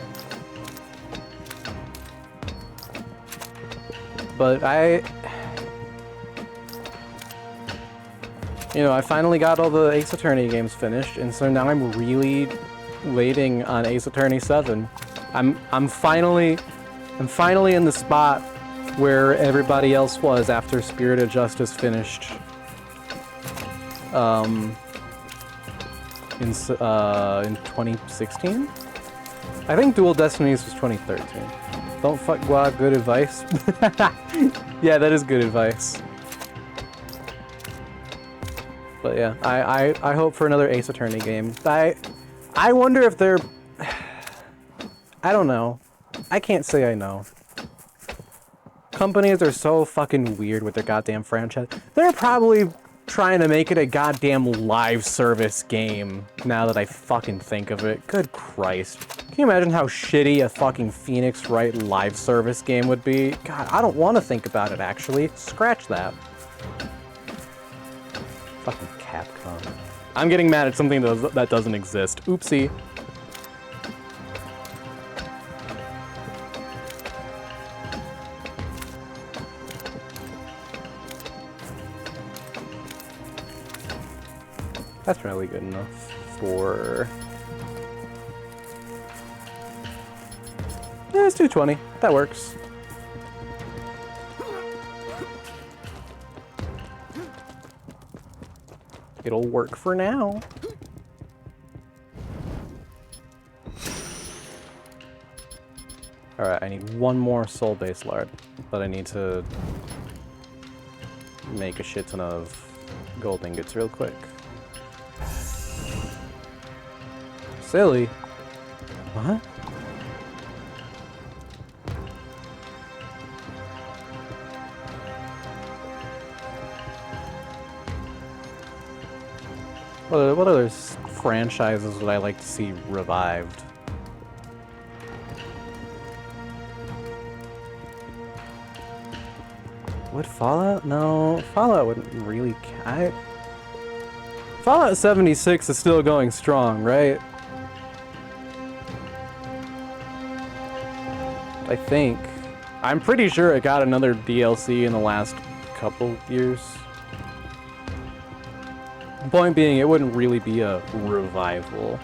But I finally got all the Ace Attorney games finished, and so now I'm really waiting on Ace Attorney 7. I'm finally in the spot where everybody else was after Spirit of Justice finished. In 2016? I think Dual Destinies was 2013. Don't fuck Gua, good advice. Yeah, that is good advice. But yeah, I hope for another Ace Attorney game. I wonder if they're... I don't know. I can't say I know. Companies are so fucking weird with their goddamn franchise. They're probably trying to make it a goddamn live service game, now that I fucking think of it. Good Christ. Can you imagine how shitty a fucking Phoenix Wright live service game would be? God, I don't want to think about it, actually. Scratch that. Fucking Capcom. I'm getting mad at something that doesn't exist. Oopsie. That's really good enough for... Yeah, it's 220. That works. It'll work for now. Alright, I need one more soul base lard, but I need to make a shit ton of gold ingots real quick. Silly. What? What other franchises would I like to see revived? Would Fallout? No, Fallout wouldn't really count. Fallout 76 is still going strong, right? I think. I'm pretty sure it got another DLC in the last couple years. Point being, it wouldn't really be a revival.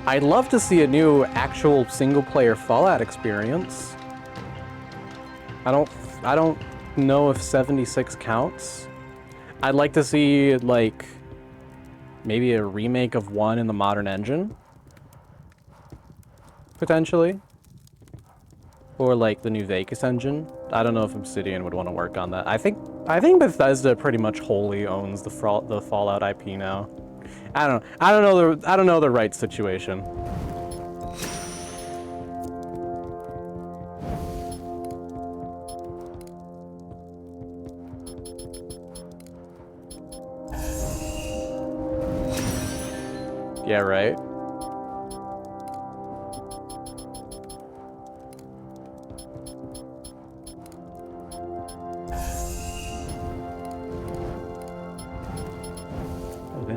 I'd love to see a new actual single-player Fallout experience. I don't know if 76 counts. I'd like to see, like, maybe a remake of 1 in the modern engine. Potentially. Or like the new Vegas engine. I don't know if Obsidian would want to work on that. I think Bethesda pretty much wholly owns the Fallout IP now. I don't know the right situation. Yeah, right.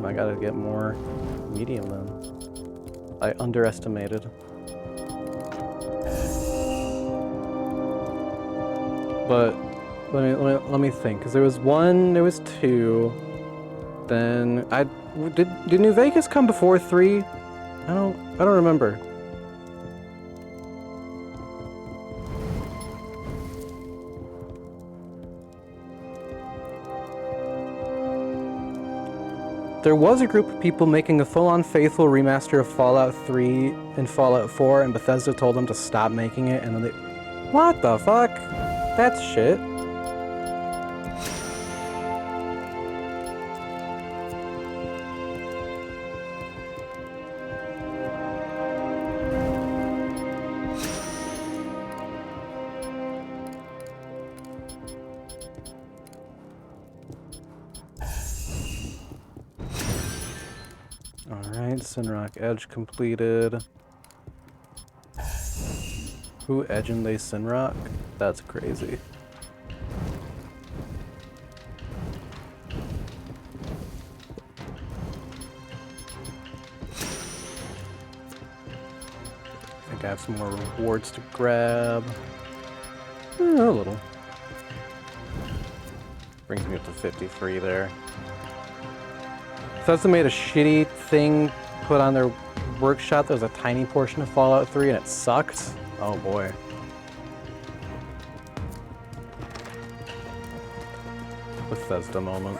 I gotta get more medium then. I underestimated. But let me think, because there was 1, there was 2. Then did New Vegas come before 3? I don't remember. There was a group of people making a full-on faithful remaster of Fallout 3 and Fallout 4, and Bethesda told them to stop making it, and then they... What the fuck? That's shit. Alright, Sunrock Edge completed. Who edging they Sunrock? That's crazy. I think I have some more rewards to grab. A little. Brings me up to 53 there. Bethesda made a shitty thing put on their workshop. There was a tiny portion of Fallout 3 and it sucked. Oh boy. Bethesda moment.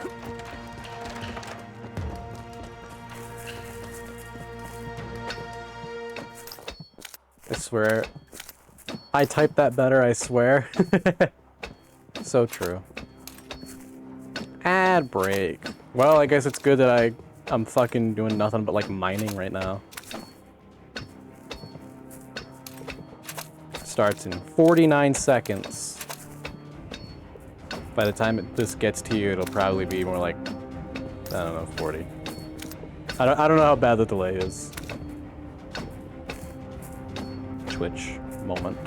I swear. I typed that better, I swear. So true. Ad break. Well, I guess it's good that I'm fucking doing nothing but like mining right now. Starts in 49 seconds. By the time this gets to you, it'll probably be more like, I don't know, 40. I don't know how bad the delay is. Twitch moment.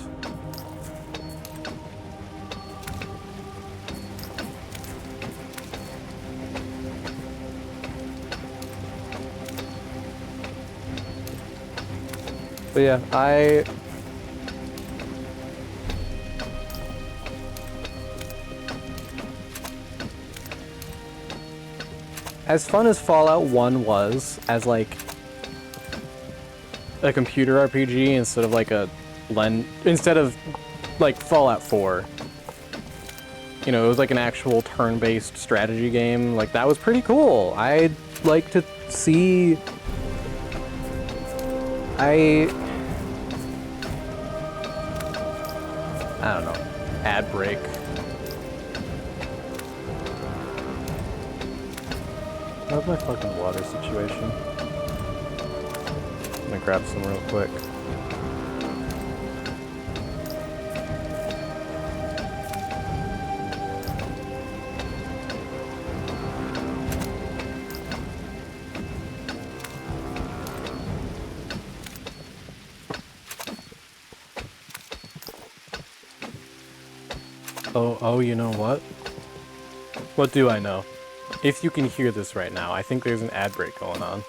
But yeah, as fun as Fallout 1 was, as like a computer RPG instead of like instead of like Fallout 4. You know, it was like an actual turn-based strategy game. Like, that was pretty cool. I'd like to see... I don't know. Ad break. How's my fucking water situation? I'm gonna grab some real quick. Oh, you know what? What do I know? If you can hear this right now, I think there's an ad break going on.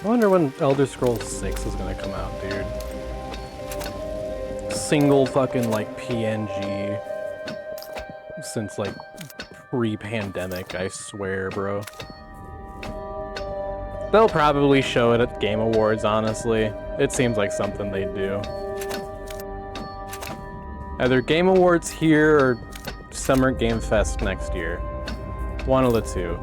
I wonder when Elder Scrolls 6 is gonna come out, dude. Single fucking, like, PNG since, like, pre-pandemic, I swear, bro. They'll probably show it at Game Awards, honestly. It seems like something they'd do. Either Game Awards here or Summer Game Fest next year. One of the two.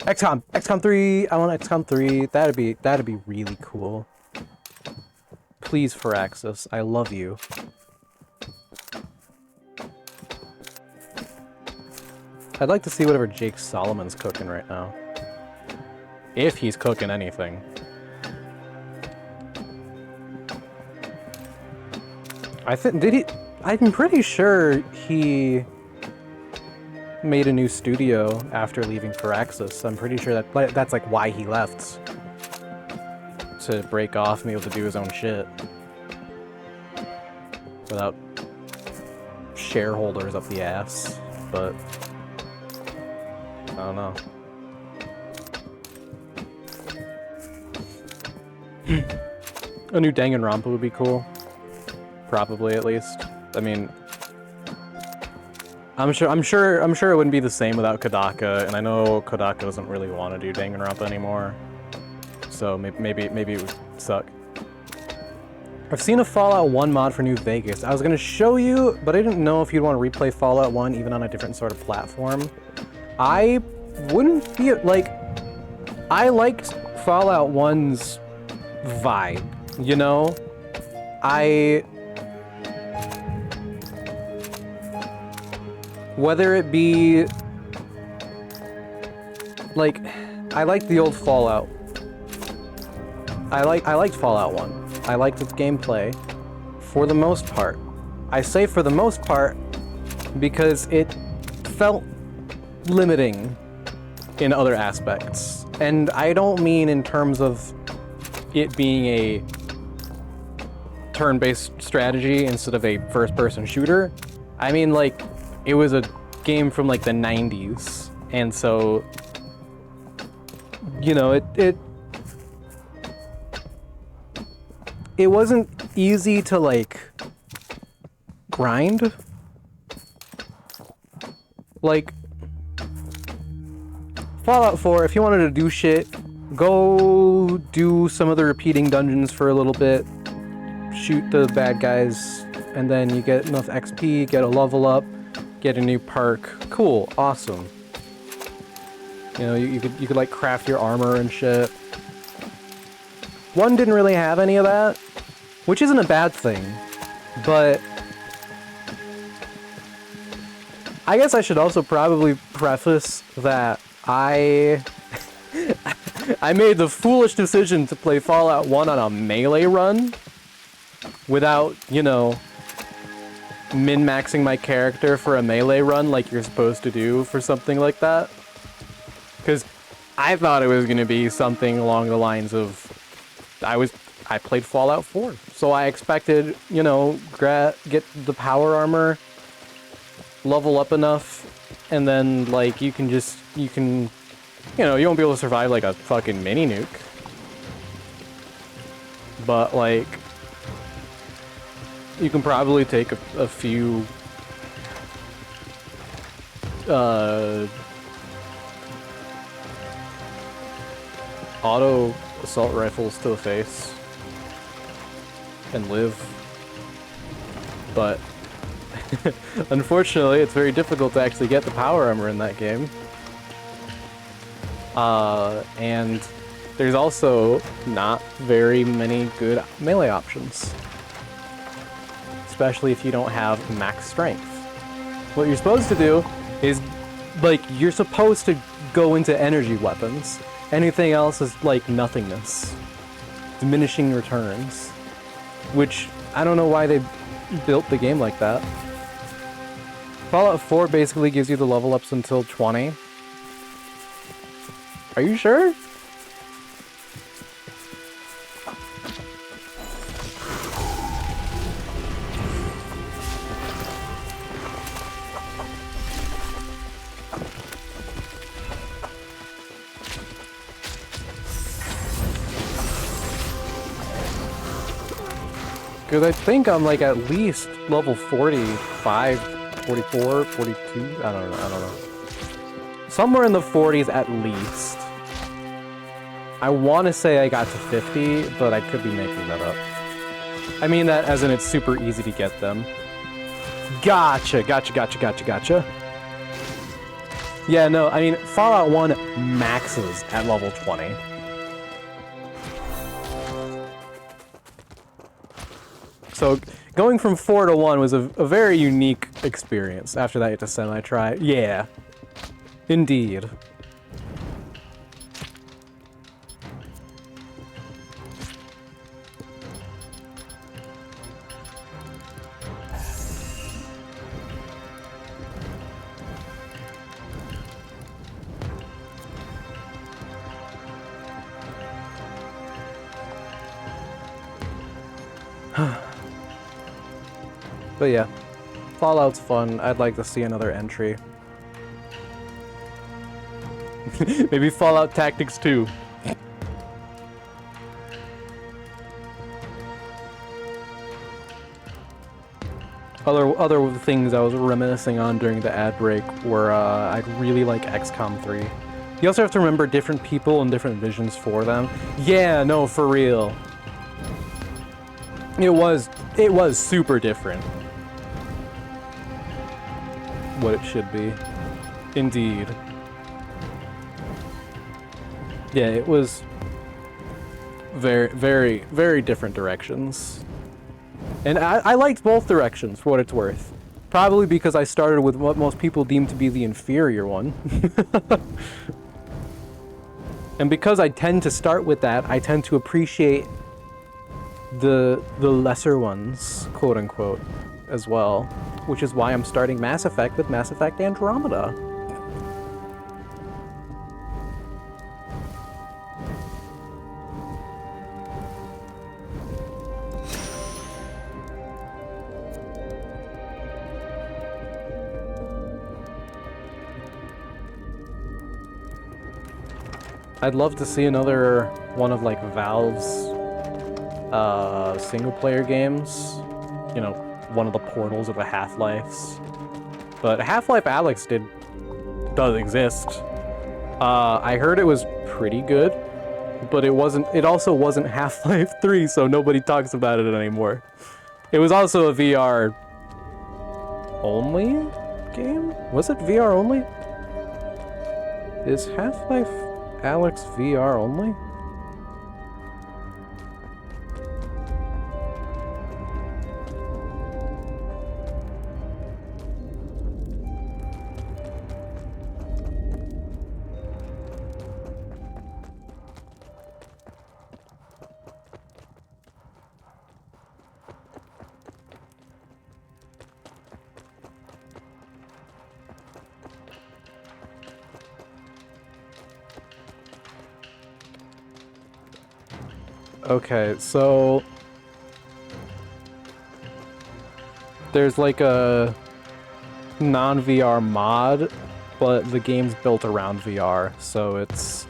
XCOM 3. I want XCOM 3. That'd be really cool. Please, Firaxis, I love you. I'd like to see whatever Jake Solomon's cooking right now. If he's cooking anything. I'm pretty sure he made a new studio after leaving Firaxis. I'm pretty sure that's like why he left. To break off and be able to do his own shit. Without shareholders up the ass. But I don't know. A new Danganronpa would be cool. Probably, at least. I mean, I'm sure it wouldn't be the same without Kodaka, and I know Kodaka doesn't really want to do Danganronpa anymore. So maybe it would suck. I've seen a Fallout 1 mod for New Vegas. I was gonna show you, but I didn't know if you'd want to replay Fallout 1 even on a different sort of platform. I wouldn't be like... I liked Fallout 1's vibe, you know? Whether it be... like, I liked the old Fallout. I liked Fallout 1. I liked its gameplay, for the most part. I say for the most part because it felt limiting in other aspects. And I don't mean in terms of it being a turn-based strategy instead of a first-person shooter. I mean, like, it was a game from, like, the 90s, And so, you know, it wasn't easy to, like, grind. Like, Fallout 4, if you wanted to do shit, go do some of the repeating dungeons for a little bit, shoot the bad guys, and then you get enough XP, get a level up, get a new perk. Cool, awesome. You know, you could like craft your armor and shit. 1 didn't really have any of that, which isn't a bad thing, but I guess I should also probably preface that I made the foolish decision to play Fallout 1 on a melee run without, you know, min-maxing my character for a melee run like you're supposed to do for something like that. Because I thought it was going to be something along the lines of I played Fallout 4, so I expected, you know, get the power armor, level up enough, and then, like, you can, you know, you won't be able to survive, like, a fucking mini-nuke. But, like, you can probably take a few, auto assault rifles to the face and live. But unfortunately, it's very difficult to actually get the power armor in that game. And there's also not very many good melee options. Especially if you don't have max strength. What you're supposed to do is, like, you're supposed to go into energy weapons. Anything else is, like, nothingness. Diminishing returns. Which, I don't know why they built the game like that. Fallout 4 basically gives you the level ups until 20. Are you sure? Because I think I'm, like, at least level 45, 44, 42, I don't know. Somewhere in the 40s at least. I want to say I got to 50, but I could be making that up. I mean that as in it's super easy to get them. Gotcha. Yeah, no, I mean, Fallout 1 maxes at level 20. So, going from 4 to 1 was a very unique experience. After that, you have to semi-try. Yeah. Indeed. But yeah, Fallout's fun. I'd like to see another entry. Maybe Fallout Tactics 2. Other things I was reminiscing on during the ad break were I'd really like XCOM 3. You also have to remember different people and different visions for them. Yeah, no, for real. It was super different. What it should be. Indeed. Yeah, it was very different directions. And I liked both directions, for what it's worth. Probably because I started with what most people deem to be the inferior one. And because I tend to start with that, I tend to appreciate the lesser ones, quote unquote, as well. Which is why I'm starting Mass Effect with Mass Effect Andromeda. I'd love to see another one of like Valve's single player games. You know, one of the Portals or the Half-Lifes. But Half-Life Alyx does exist. I heard it was pretty good, but it also wasn't Half-Life 3, so nobody talks about it anymore. It was also a VR only game? Was it VR only? Is Half-Life Alyx VR only? Okay, so there's like a non-VR mod, but the game's built around VR, so it's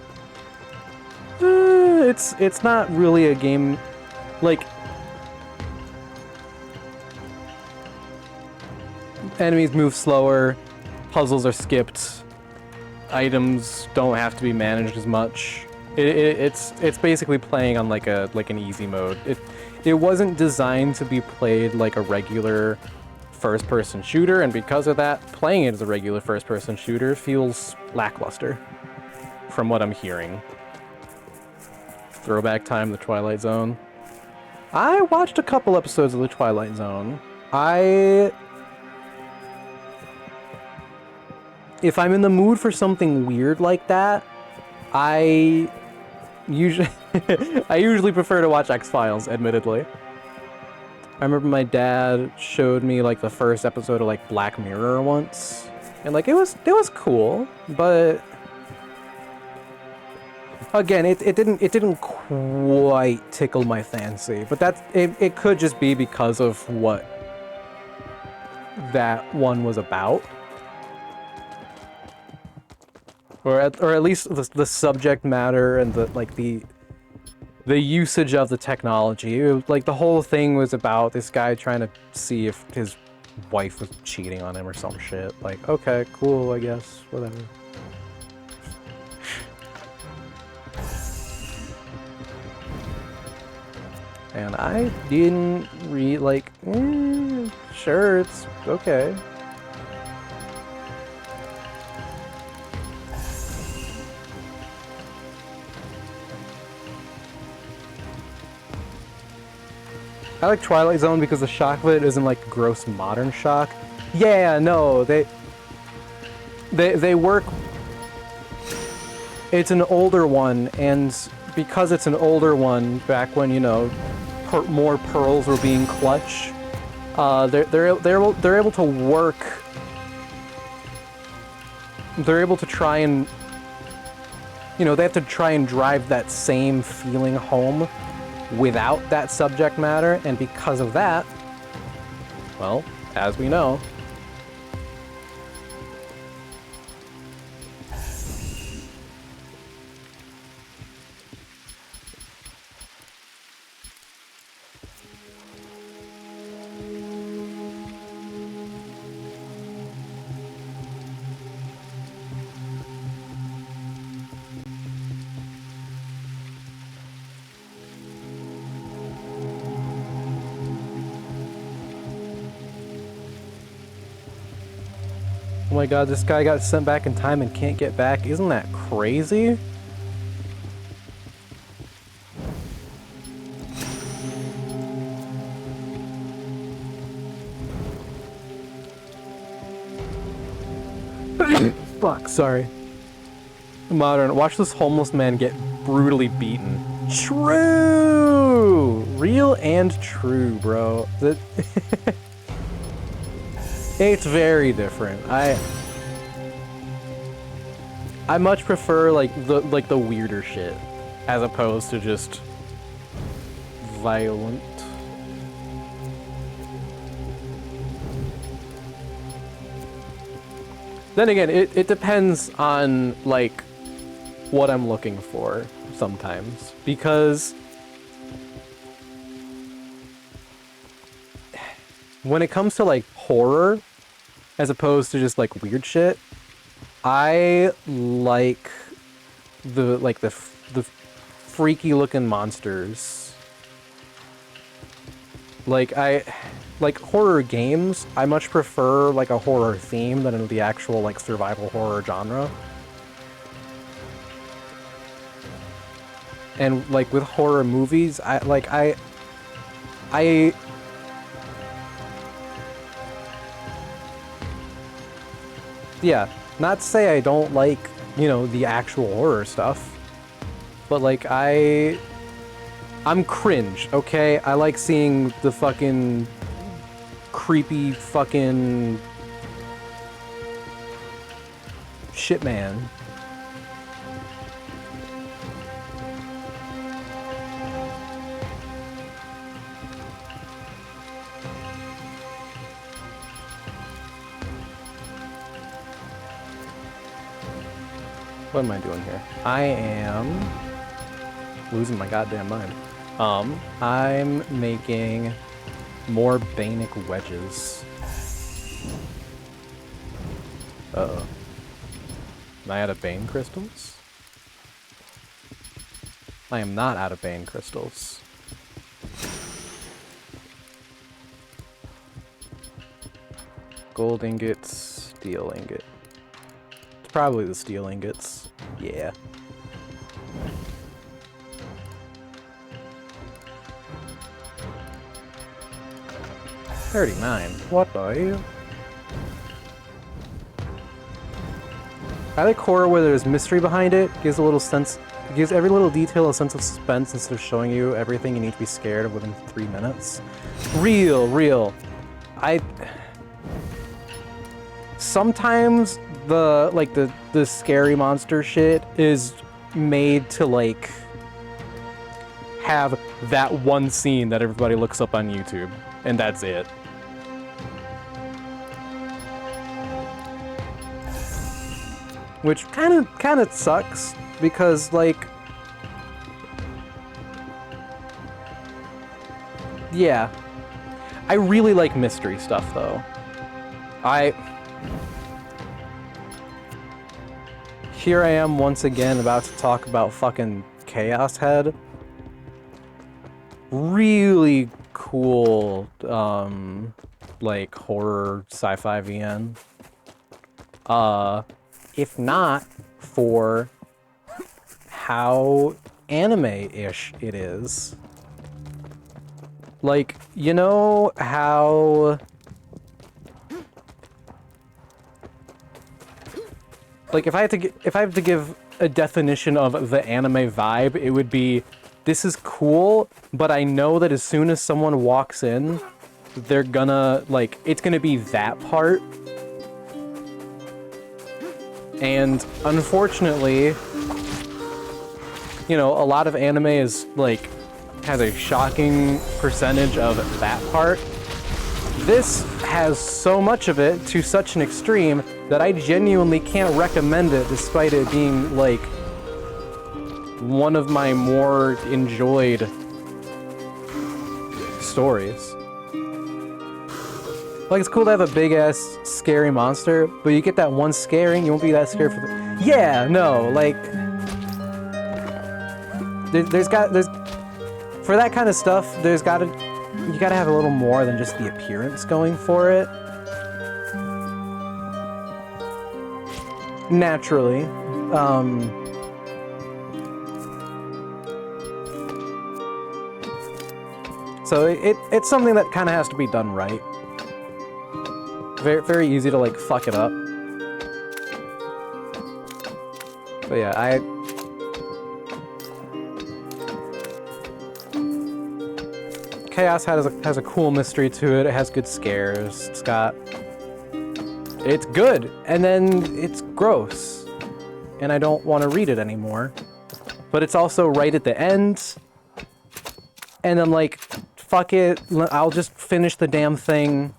not really a game like enemies move slower, puzzles are skipped, items don't have to be managed as much. It's basically playing on like an easy mode. It wasn't designed to be played like a regular first-person shooter, and because of that, playing it as a regular first-person shooter feels lackluster, from what I'm hearing. Throwback time, The Twilight Zone. I watched a couple episodes of The Twilight Zone. If I'm in the mood for something weird like that, I usually prefer to watch X-Files, admittedly. I remember my dad showed me like the first episode of like Black Mirror once, and like it was cool, but again, it didn't quite tickle my fancy. But it could just be because of what that one was about. Or at least the subject matter and the usage of the technology. It was, like, the whole thing was about this guy trying to see if his wife was cheating on him or some shit. Like, okay, cool, I guess, whatever. And I didn't sure, it's okay. I like Twilight Zone because the shock of it isn't like gross modern shock. Yeah, no, they work. It's an older one, and because it's an older one, back when, you know, more pearls were being clutched, they're able to work. They're able to try and, you know, they have to try and drive that same feeling home without that subject matter, and because of that, well, as we know, oh my god, this guy got sent back in time and can't get back. Isn't that crazy? Fuck, sorry. Modern. Watch this homeless man get brutally beaten. True! Real and true, bro. It's very different. I much prefer like the weirder shit as opposed to just violent. Then again, it depends on like what I'm looking for sometimes, because when it comes to like horror as opposed to just like weird shit, I like the freaky looking monsters. Like horror games, I much prefer like a horror theme than the actual like survival horror genre. And like with horror movies, yeah, not to say I don't like, you know, the actual horror stuff, but like I'm cringe, okay? I like seeing the fucking creepy fucking shit man. What am I doing here? I am losing my goddamn mind. I'm making more Banic wedges. Uh-oh. Am I out of Bane crystals? I am not out of Bane crystals. Gold ingots, steel ingot. It's probably the steel ingots. Yeah. $39. What the hell? I like horror where there's mystery behind it. Gives a little sense. It gives every little detail a sense of suspense instead of showing you everything you need to be scared of within 3 minutes. Real. Sometimes the scary monster shit is made to like have that one scene that everybody looks up on YouTube, and that's it. Which kind of sucks, because like, yeah, I really like mystery stuff though. Here I am once again about to talk about fucking Chaos Head. Really cool, like horror sci-fi VN. If not for how anime-ish it is. Like, you know how... Like, if I have to give a definition of the anime vibe, it would be, this is cool, but I know that as soon as someone walks in, they're gonna, like, it's gonna be that part. And unfortunately, you know, a lot of anime is, like, has a shocking percentage of that part. This has so much of it to such an extreme that I genuinely can't recommend it, despite it being, like, one of my more enjoyed stories. Like, it's cool to have a big-ass scary monster, but you get that one scaring, you won't be that scared for the... Yeah, no, like... There's for that kind of stuff, you gotta have a little more than just the appearance going for it. Naturally. So it's something that kind of has to be done right. Very, very easy to, like, fuck it up. But yeah, Chaos has a cool mystery to it. It has good scares. It's good, and then it's gross, and I don't want to read it anymore. But it's also right at the end, and I'm like, fuck it, I'll just finish the damn thing.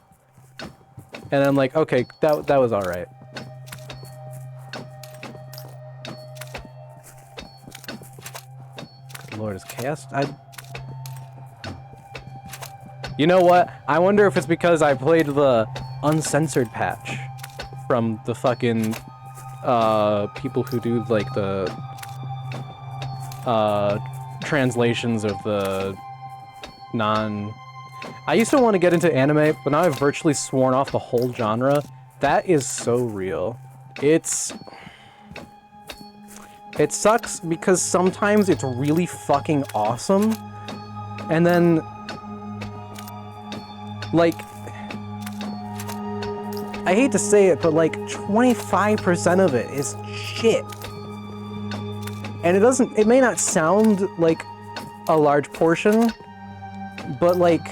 And I'm like, okay, that was all right. Lord, is Chaos... You know what? I wonder if it's because I played the uncensored patch from the fucking people who do like the translations of the I used to want to get into anime, but now I've virtually sworn off the whole genre. That is so real. It sucks because sometimes it's really fucking awesome, and then like, I hate to say it, but like 25% of it is shit. And it may not sound like a large portion, but like,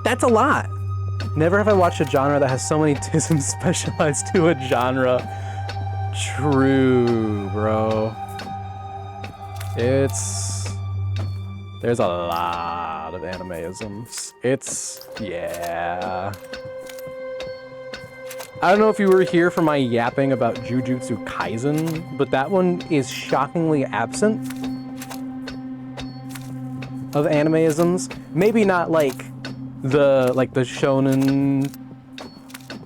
that's a lot. Never have I watched a genre that has so many tisms specialized to a genre. True, bro. There's a lot of animeisms. Yeah. I don't know if you were here for my yapping about Jujutsu Kaisen, but that one is shockingly absent of animeisms. Maybe not like the shonen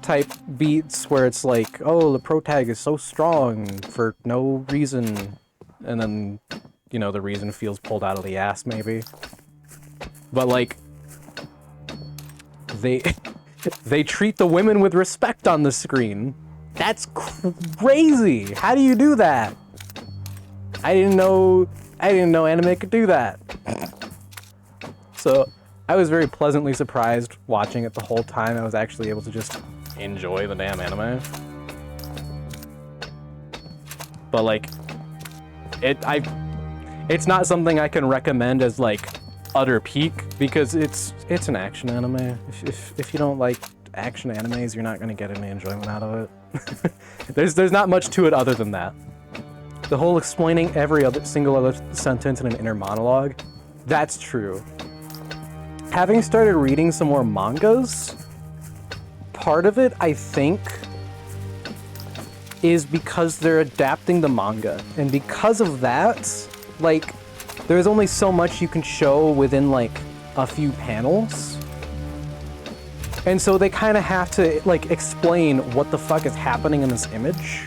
type beats where it's like, oh, the protag is so strong for no reason, and then, you know, the reason feels pulled out of the ass, maybe. But like, they treat the women with respect on the screen. That's crazy. How do you do that? I didn't know anime could do that. So I was very pleasantly surprised watching it the whole time. I was actually able to just enjoy the damn anime. But like, it's not something I can recommend as like utter peak, because it's an action anime. If you don't like action animes, you're not gonna get any enjoyment out of it. There's not much to it other than that. The whole explaining every single other sentence in an inner monologue, that's true. Having started reading some more mangas, part of it, I think, is because they're adapting the manga. And because of that, like, there's only so much you can show within, like, a few panels. And so they kind of have to, like, explain what the fuck is happening in this image.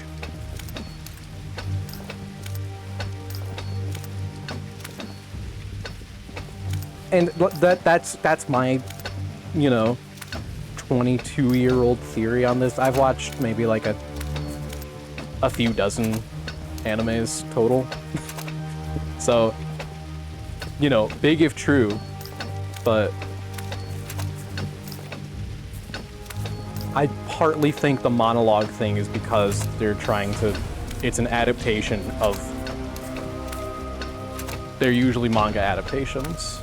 And that's my, you know, 22-year-old theory on this. I've watched maybe like a few dozen animes total. So, you know, big if true, but I partly think the monologue thing is because they're trying to, it's an adaptation of, they're usually manga adaptations.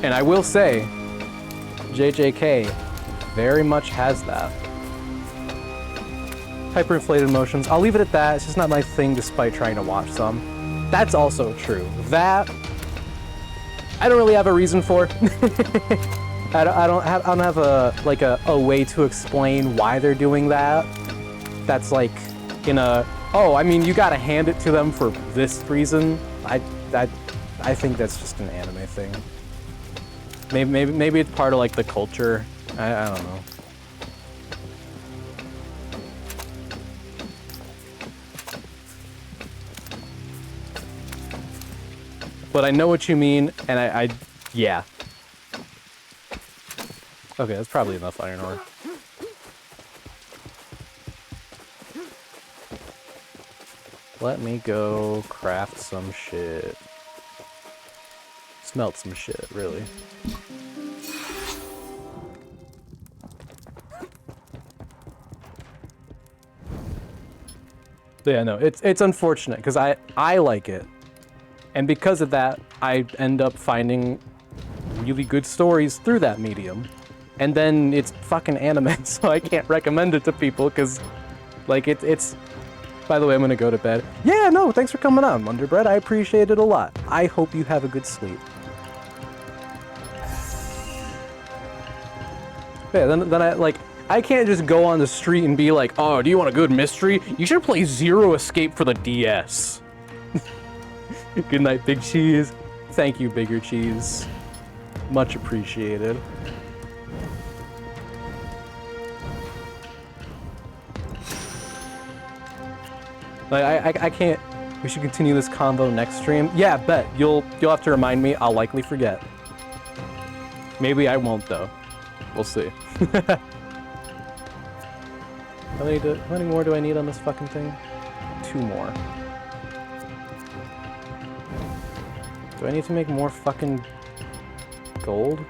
And I will say, JJK very much has that. Hyperinflated emotions. I'll leave it at that. It's just not my thing despite trying to watch some. That's also true. That, I don't really have a reason for. I don't have a way to explain why they're doing that. That's like in a, oh, I mean, you gotta hand it to them for this reason. I think that's just an anime thing. Maybe it's part of like the culture. I don't know. But I know what you mean, and I yeah. Okay, that's probably enough iron ore. Let me go craft some shit. Smelt some shit, really. But yeah, no, it's unfortunate because I like it, and because of that, I end up finding really good stories through that medium, and then it's fucking anime, so I can't recommend it to people because, like, it's By the way, I'm gonna go to bed. Yeah, no, thanks for coming on, Wonderbread. I appreciate it a lot. I hope you have a good sleep. Yeah, then I can't just go on the street and be like, oh, do you want a good mystery? You should play Zero Escape for the DS. Good night, Big Cheese. Thank you, Bigger Cheese. Much appreciated. Like, I can't. We should continue this convo next stream. Yeah, bet. You'll have to remind me. I'll likely forget. Maybe I won't though. We'll see. How many more do I need on this fucking thing? 2 more. Do I need to make more fucking gold?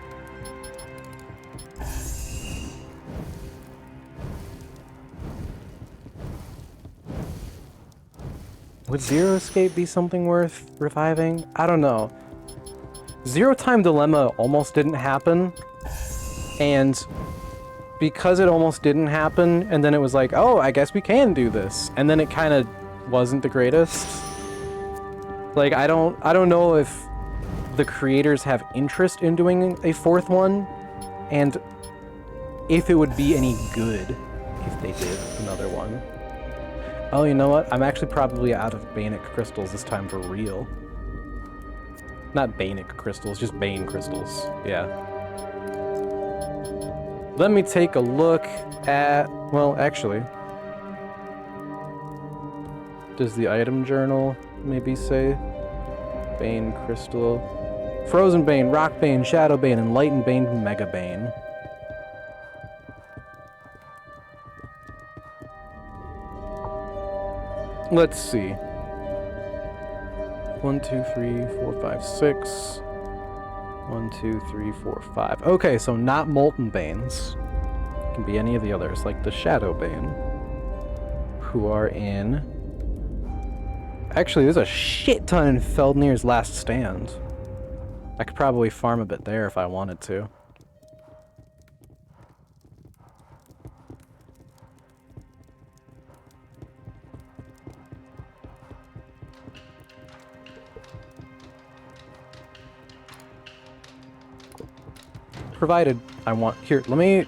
Would Zero Escape be something worth reviving? I don't know. Zero Time Dilemma almost didn't happen, and because it almost didn't happen, and then it was like, oh, I guess we can do this, and then it kind of wasn't the greatest. Like, I don't know if the creators have interest in doing a 4th one, and if it would be any good if they did another one. Oh, you know what? I'm actually probably out of Banic crystals this time for real. Not Banic crystals, just Bane crystals. Yeah. Let me take a look at... Well, actually... Does the item journal maybe say... Bane crystal... Frozen Bane, Rock Bane, Shadow Bane, Enlightened Bane, Mega Bane. Let's see. 1, 2, 3, 4, 5, 6. 1, 2, 3, 4, 5. Okay, so not Molten Banes. It can be any of the others, like the Shadow Bane. Who are in... Actually, there's a shit ton in Feldnir's Last Stand. I could probably farm a bit there if I wanted to. Provided I want... Here, let me...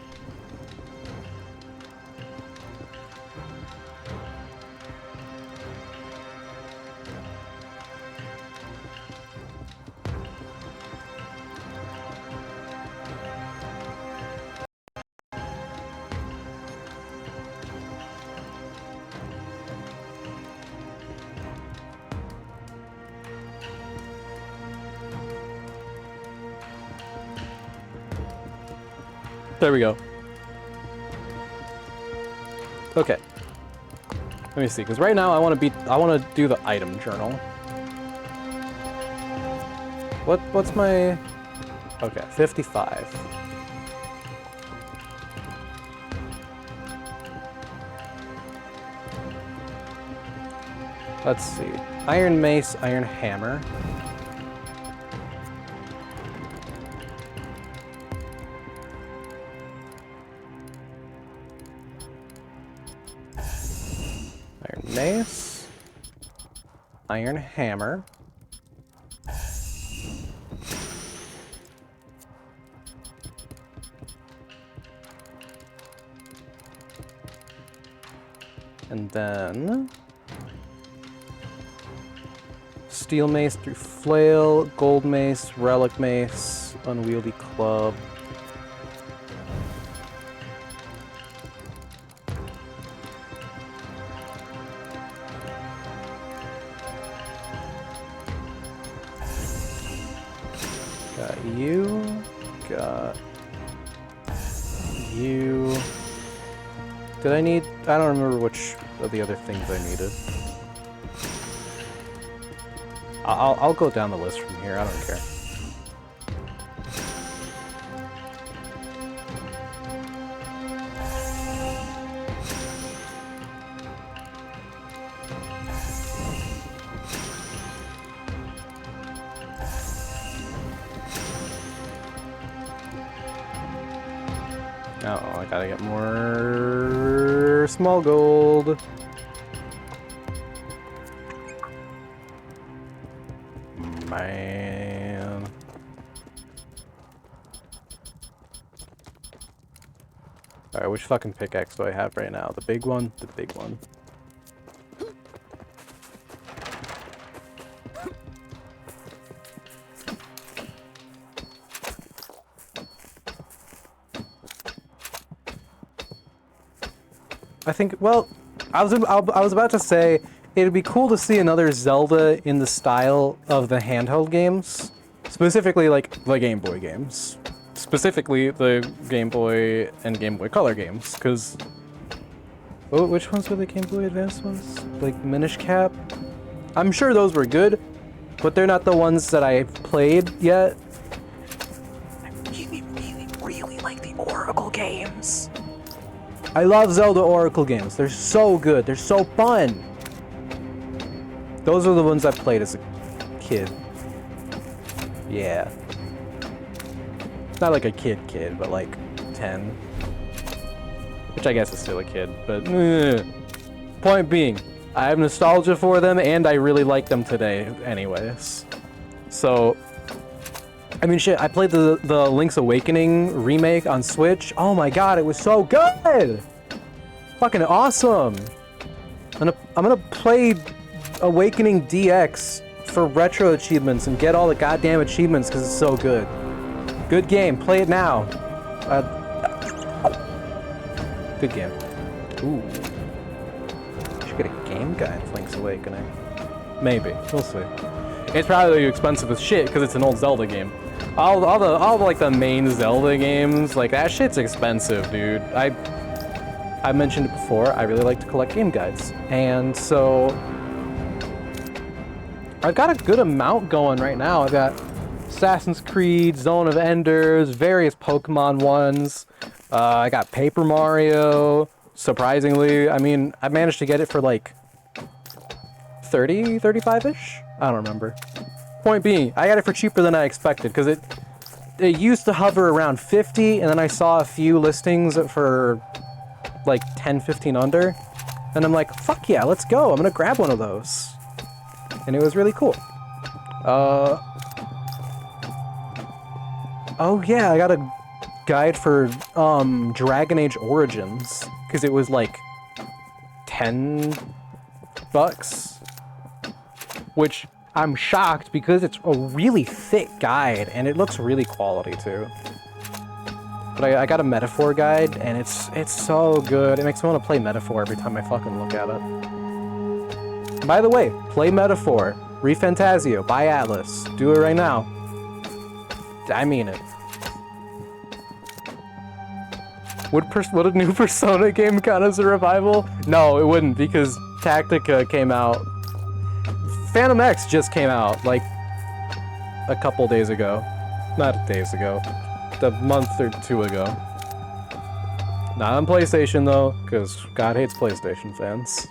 There we go. Okay. Let me see, because right now I want to do the item journal. What's my... Okay, 55. Let's see. Iron Mace, Iron Hammer. Iron Mace, Iron Hammer, and then Steel Mace through Flail, Gold Mace, Relic Mace, Unwieldy Club. Got you. Did I need... I don't remember which of the other things I needed. I'll go down the list from here, I don't care. Oh, I gotta get more small gold. man. Alright, which fucking pickaxe do I have right now? The big one? The big one. I think, well, I was about to say, it'd be cool to see another Zelda in the style of the handheld games. Specifically, like, the Game Boy games. Specifically, the Game Boy and Game Boy Color games, because... Oh, which ones were the Game Boy Advance ones? Like, Minish Cap? I'm sure those were good, but they're not the ones that I played yet. I really, really, really like the Oracle games. I love Zelda Oracle games. They're so good. They're so fun. Those are the ones I played as a kid. Yeah. Not like a kid, but like 10. Which I guess is still a kid, but... Point being, I have nostalgia for them, and I really like them today anyways. So... I mean, shit, I played the Link's Awakening remake on Switch. Oh my god, it was so good! Fucking awesome! I'm gonna play Awakening DX for retro achievements and get all the goddamn achievements because it's so good. Good game, play it now. Good game. Ooh. Should get a game guide for Link's Awakening. Maybe, we'll see. It's probably expensive as shit because it's an old Zelda game. All the like the main Zelda games, like that shit's expensive, dude. I mentioned it before, I really like to collect game guides. And so I've got a good amount going right now. I've got Assassin's Creed, Zone of Enders, various Pokemon ones. I got Paper Mario, surprisingly. I mean, I managed to get it for like 30, 35-ish? I don't remember. Point being, I got it for cheaper than I expected, because it used to hover around 50, and then I saw a few listings for like 10, 15 under, and I'm like, fuck yeah, let's go, I'm gonna grab one of those. And it was really cool. Oh yeah, I got a guide for Dragon Age Origins, because it was like $10, which I'm shocked because it's a really thick guide and it looks really quality too. But I got a Metaphor guide and it's so good. It makes me want to play Metaphor every time I fucking look at it. By the way, play Metaphor, ReFantazio, buy Atlas. Do it right now. I mean it. Would a new Persona game count as a revival? No, it wouldn't, because Tactica came out. Phantom X just came out, like, a couple days ago. Not days ago. A month or two ago. Not on PlayStation, though, because God hates PlayStation fans.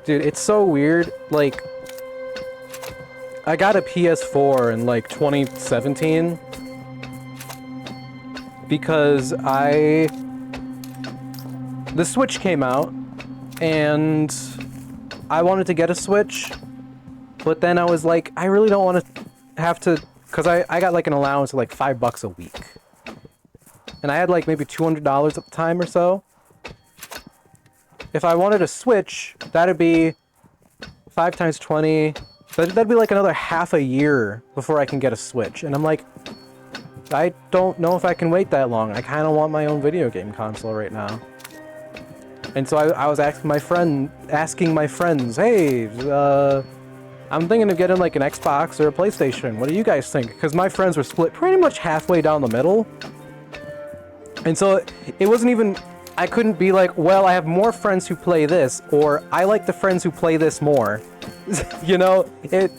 Dude, it's so weird, like... I got a PS4 in, like, 2017... because the Switch came out, and I wanted to get a Switch, but then I was like, I really don't want to have to, because I got like an allowance of like $5 a week, and I had like maybe $200 at the time or so. If I wanted a Switch, that'd be 5 times 20, that'd be like another half a year before I can get a Switch, and I'm like, I don't know if I can wait that long. I kind of want my own video game console right now. And so I was asking my friends, hey, I'm thinking of getting like an Xbox or a PlayStation. What do you guys think? Because my friends were split pretty much halfway down the middle. And so it wasn't even, I couldn't be like, well, I have more friends who play this, or I like the friends who play this more. You know,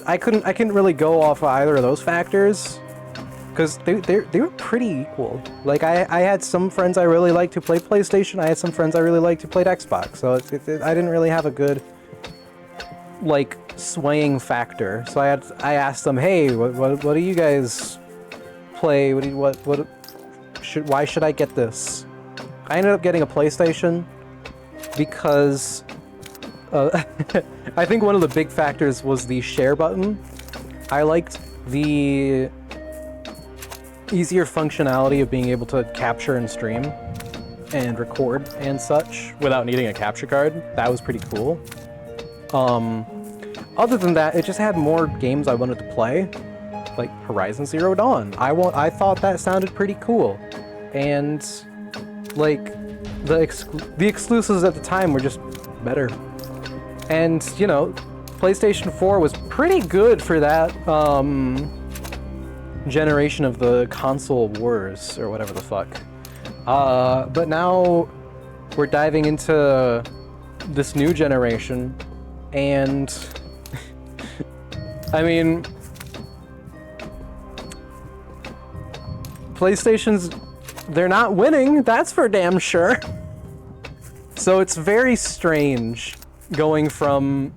I couldn't really go off of either of those factors. Because they were pretty equal. Like, I had some friends I really liked who played PlayStation, I had some friends I really liked who played Xbox, so I didn't really have a good, like, swaying factor. So I asked them, hey, what do you guys play? Why should I get this? I ended up getting a PlayStation because I think one of the big factors was the share button. I liked the easier functionality of being able to capture and stream and record and such without needing a capture card. That was pretty cool. Other than that, it just had more games I wanted to play, like Horizon Zero Dawn. I thought that sounded pretty cool, and like the exclusives at the time were just better. And you know, PlayStation 4 was pretty good for that generation of the console wars or whatever the fuck. But now we're diving into this new generation, and I mean, PlayStation's, they're not winning, that's for damn sure. So it's very strange going from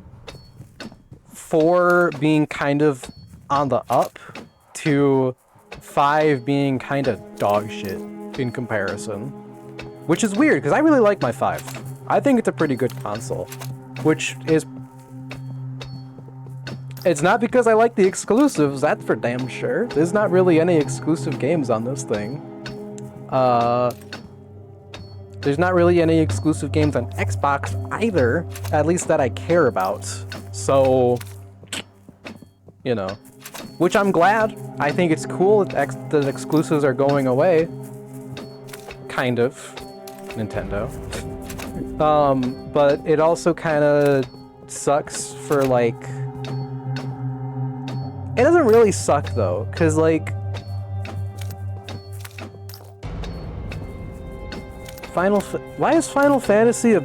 4 being kind of on the up to 5 being kind of dog shit in comparison. Which is weird, because I really like my 5. I think it's a pretty good console. Which is... It's not because I like the exclusives, that's for damn sure. There's not really any exclusive games on this thing. There's not really any exclusive games on Xbox either, at least that I care about. So, you know, which I'm glad. I think it's cool that the exclusives are going away. Kind of. Nintendo. But it also kind of sucks for, like... It doesn't really suck, though, because, like... Why is Final Fantasy a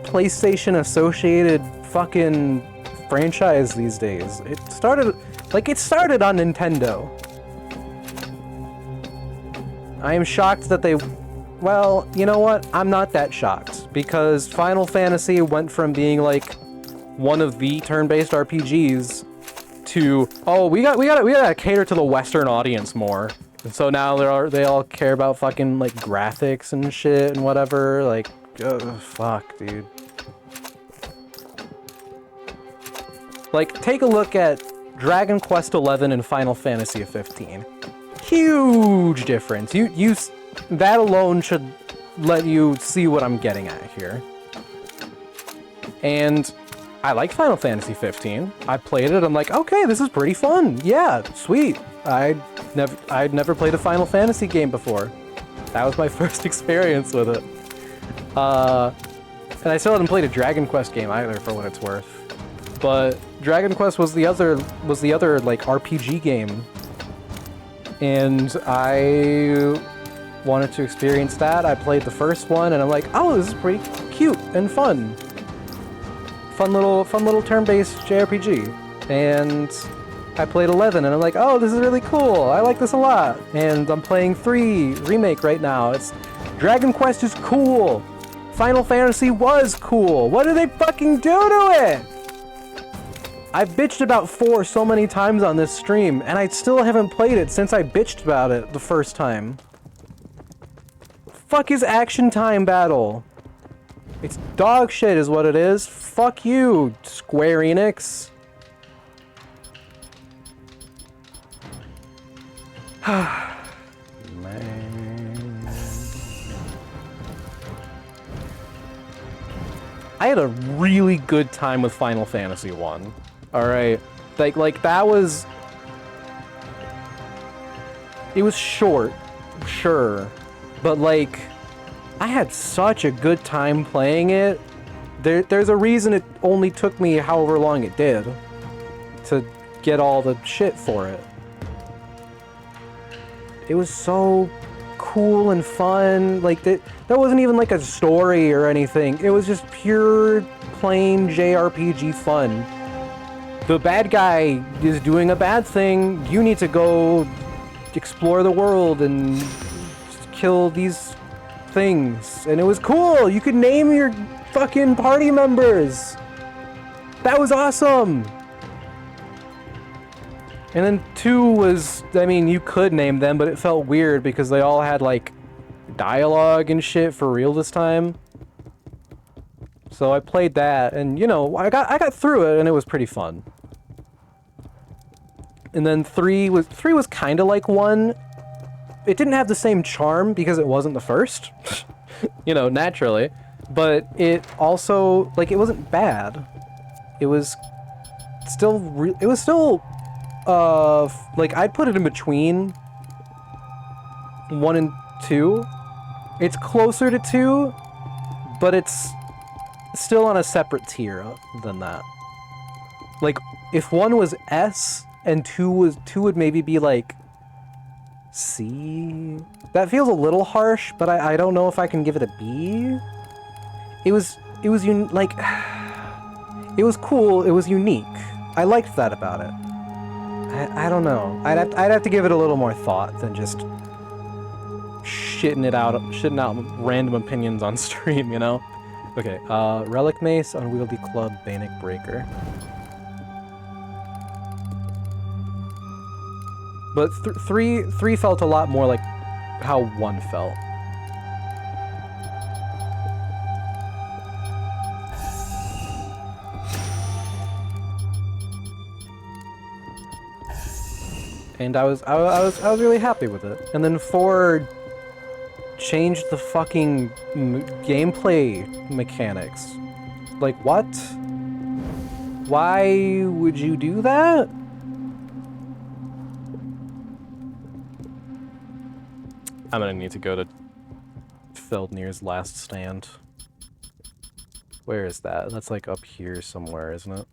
PlayStation-associated fucking franchise these days? It started on Nintendo. I am shocked that they... Well, you know what? I'm not that shocked, because Final Fantasy went from being, like, one of the turn-based RPGs to, oh, we gotta cater to the Western audience more. And so now they all care about fucking, like, graphics and shit and whatever. Like, fuck, dude. Like, take a look at Dragon Quest XI and Final Fantasy XV. Huge difference. That alone should let you see what I'm getting at here. And I like Final Fantasy XV. I played it, I'm like, okay, this is pretty fun. Yeah, sweet. I'd never played a Final Fantasy game before. That was my first experience with it. And I still hadn't played a Dragon Quest game either, for what it's worth. But Dragon Quest was the other like RPG game. And I wanted to experience that. I played the first one and I'm like, oh, this is pretty cute and fun. Fun little turn-based JRPG. And I played 11 and I'm like, oh, this is really cool. I like this a lot. And I'm playing 3 Remake right now. Dragon Quest is cool. Final Fantasy was cool. What do they fucking do to it? I've bitched about 4 so many times on this stream, and I still haven't played it since I bitched about it the first time. Fuck is Action Time Battle? It's dog shit is what it is. Fuck you, Square Enix. Man. I had a really good time with Final Fantasy 1. Alright. Like that was... It was short, sure. But like, I had such a good time playing it. There's a reason it only took me however long it did to get all the shit for it. It was so cool and fun. Like, that wasn't even like a story or anything. It was just pure, plain JRPG fun. The bad guy is doing a bad thing. You need to go explore the world and kill these things. And it was cool. You could name your fucking party members. That was awesome. And then 2 was, I mean, you could name them, but it felt weird because they all had, like, dialogue and shit for real this time. So I played that, and, you know, I got through it, and it was pretty fun. And then 3 was kind of like 1. It didn't have the same charm because it wasn't the first, you know, naturally. But it also, like, it wasn't bad. It was still, like, I'd put it in between 1 and 2. It's closer to 2, but it's still on a separate tier than that. Like, if 1 was S and 2 would maybe be like C. That feels a little harsh, but I don't know if I can give it a B. It was like, it was cool. It was unique. I liked that about it. I don't know. I'd have to give it a little more thought than just shitting out random opinions on stream, you know? Okay, Relic Mace, Unwieldy Club, Bannock Breaker. But 3 felt a lot more like how 1 felt. And I was really happy with it. And then 4 changed the fucking gameplay mechanics. Like, what? Why would you do that? I'm gonna need to go to Feldnir's Last Stand. Where is that? That's like up here somewhere, isn't it?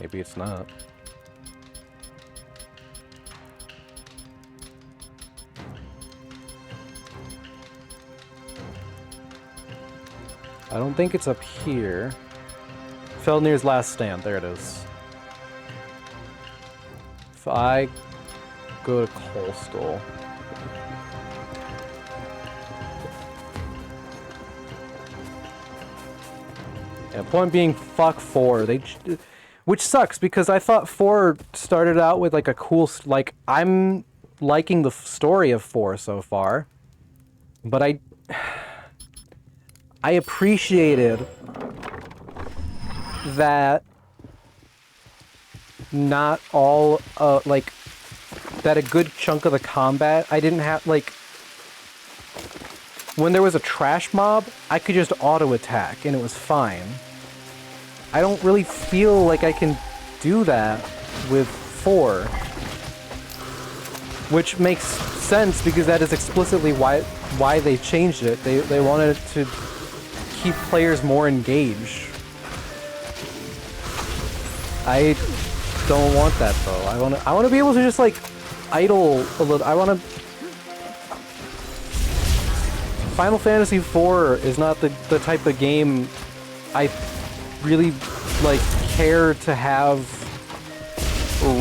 Maybe it's not. I don't think it's up here. Feldnir's Last Stand, there it is. If I go to Coastal. Yeah, point being, fuck 4. Which sucks, because I thought 4 started out with like a cool, like, I'm liking the story of 4 so far, but I appreciated that not all, like, that a good chunk of the combat, I didn't have, like, when there was a trash mob, I could just auto-attack, and it was fine. I don't really feel like I can do that with 4. Which makes sense, because that is explicitly why they changed it. They wanted to keep players more engaged. I don't want that though. I wanna be able to just like idle a little. Final Fantasy IV is not the type of game I really like care to have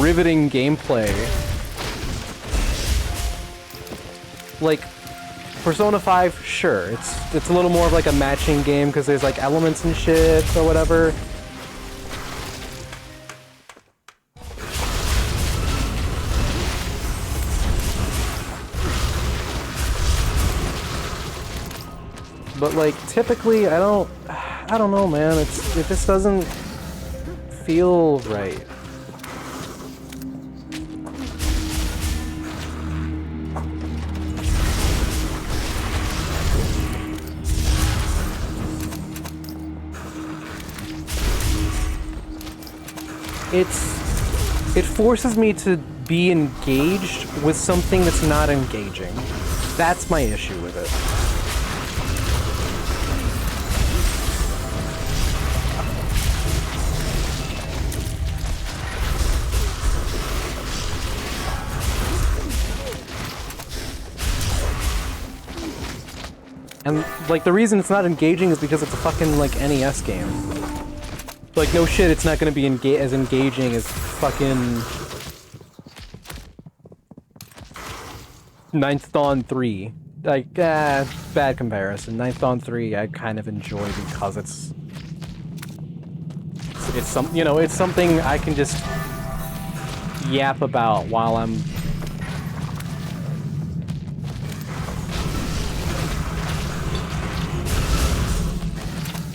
riveting gameplay. Like Persona 5, sure, it's a little more of like a matching game because there's like elements and shit or whatever. But like typically I don't know, man. It just doesn't feel right. It forces me to be engaged with something that's not engaging. That's my issue with it. And, like, the reason it's not engaging is because it's a fucking, like, NES game. Like, no shit, it's not gonna be as engaging as fucking Ninth Dawn 3. Like, bad comparison. Ninth Dawn 3 I kind of enjoy because it's you know, it's something I can just yap about while I'm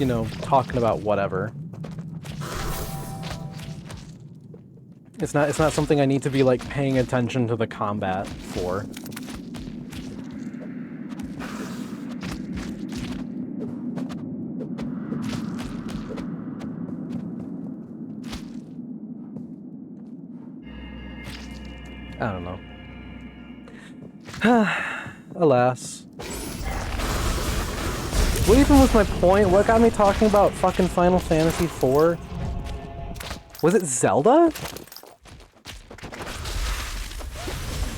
you know, talking about whatever. It's not something I need to be, like, paying attention to the combat for. I don't know. Alas. What even was my point? What got me talking about fucking Final Fantasy IV? Was it Zelda?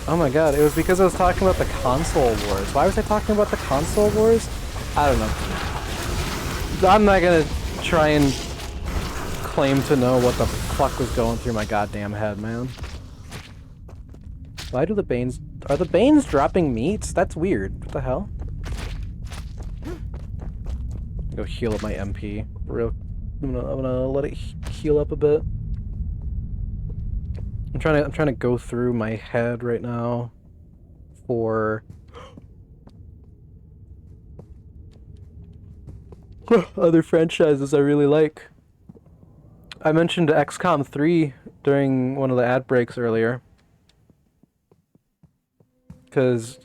Oh my god, it was because I was talking about the console wars. Why was I talking about the console wars? I don't know. I'm not gonna try and claim to know what the fuck was going through my goddamn head, man. Why do the Banes... Are the Banes dropping meats? That's weird. What the hell? Go heal up my MP. I'm gonna let it heal up a bit. I'm trying to go through my head right now for other franchises I really like. I mentioned XCOM 3 during one of the ad breaks earlier. Because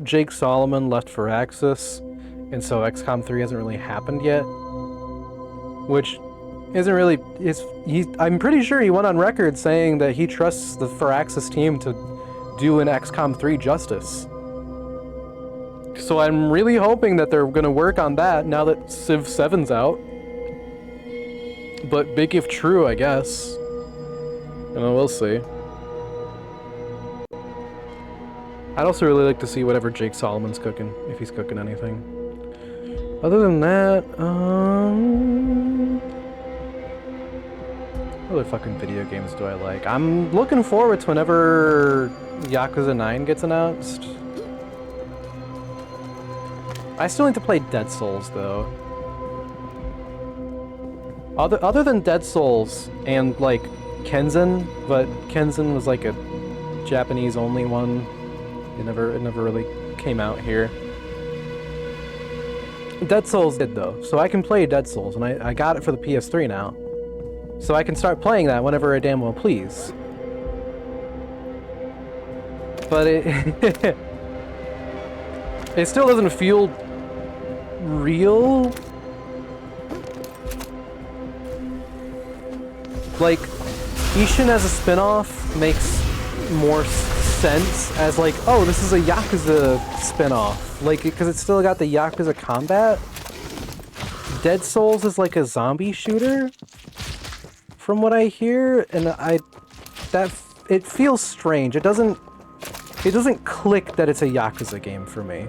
Jake Solomon left for Axis, and so XCOM 3 hasn't really happened yet. Which isn't really... I'm pretty sure he went on record saying that he trusts the Firaxis team to do an XCOM 3 justice. So I'm really hoping that they're going to work on that now that Civ 7's out. But big if true, I guess. We'll see. I'd also really like to see whatever Jake Solomon's cooking, if he's cooking anything. Other than that, what other fucking video games do I like? I'm looking forward to whenever Yakuza 9 gets announced. I still need to play Dead Souls, though. Other than Dead Souls and, like, Kenzan, but Kenzan was, like, a Japanese-only one. It never really came out here. Dead Souls did, though, so I can play Dead Souls, and I got it for the PS3 now. So I can start playing that whenever I damn well please. But it... it still doesn't feel real. Like, Ishin as a spin-off makes more sense as like, oh, this is a Yakuza spin-off. Like, because it's still got the Yakuza combat. Dead Souls is like a zombie shooter, from what I hear, and it feels strange. It doesn't click that it's a Yakuza game for me.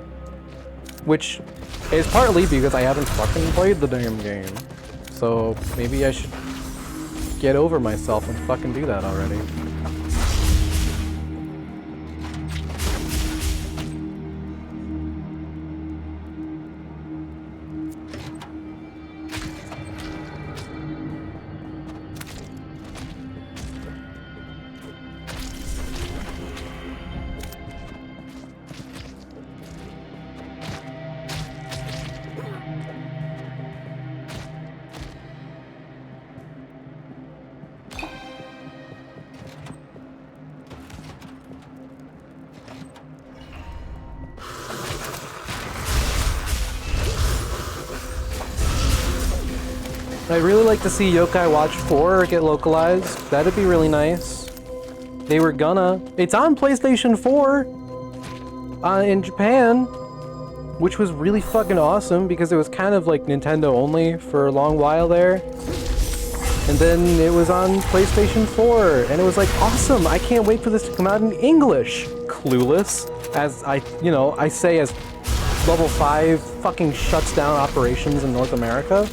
Which is partly because I haven't fucking played the damn game. So maybe I should get over myself and fucking do that already. I'd really like to see Yokai Watch 4 get localized. That'd be really nice. They were gonna. It's on PlayStation 4 in Japan, which was really fucking awesome because it was kind of like Nintendo only for a long while there. And then it was on PlayStation 4, and it was like, awesome, I can't wait for this to come out in English. Clueless, as I say as Level 5 fucking shuts down operations in North America.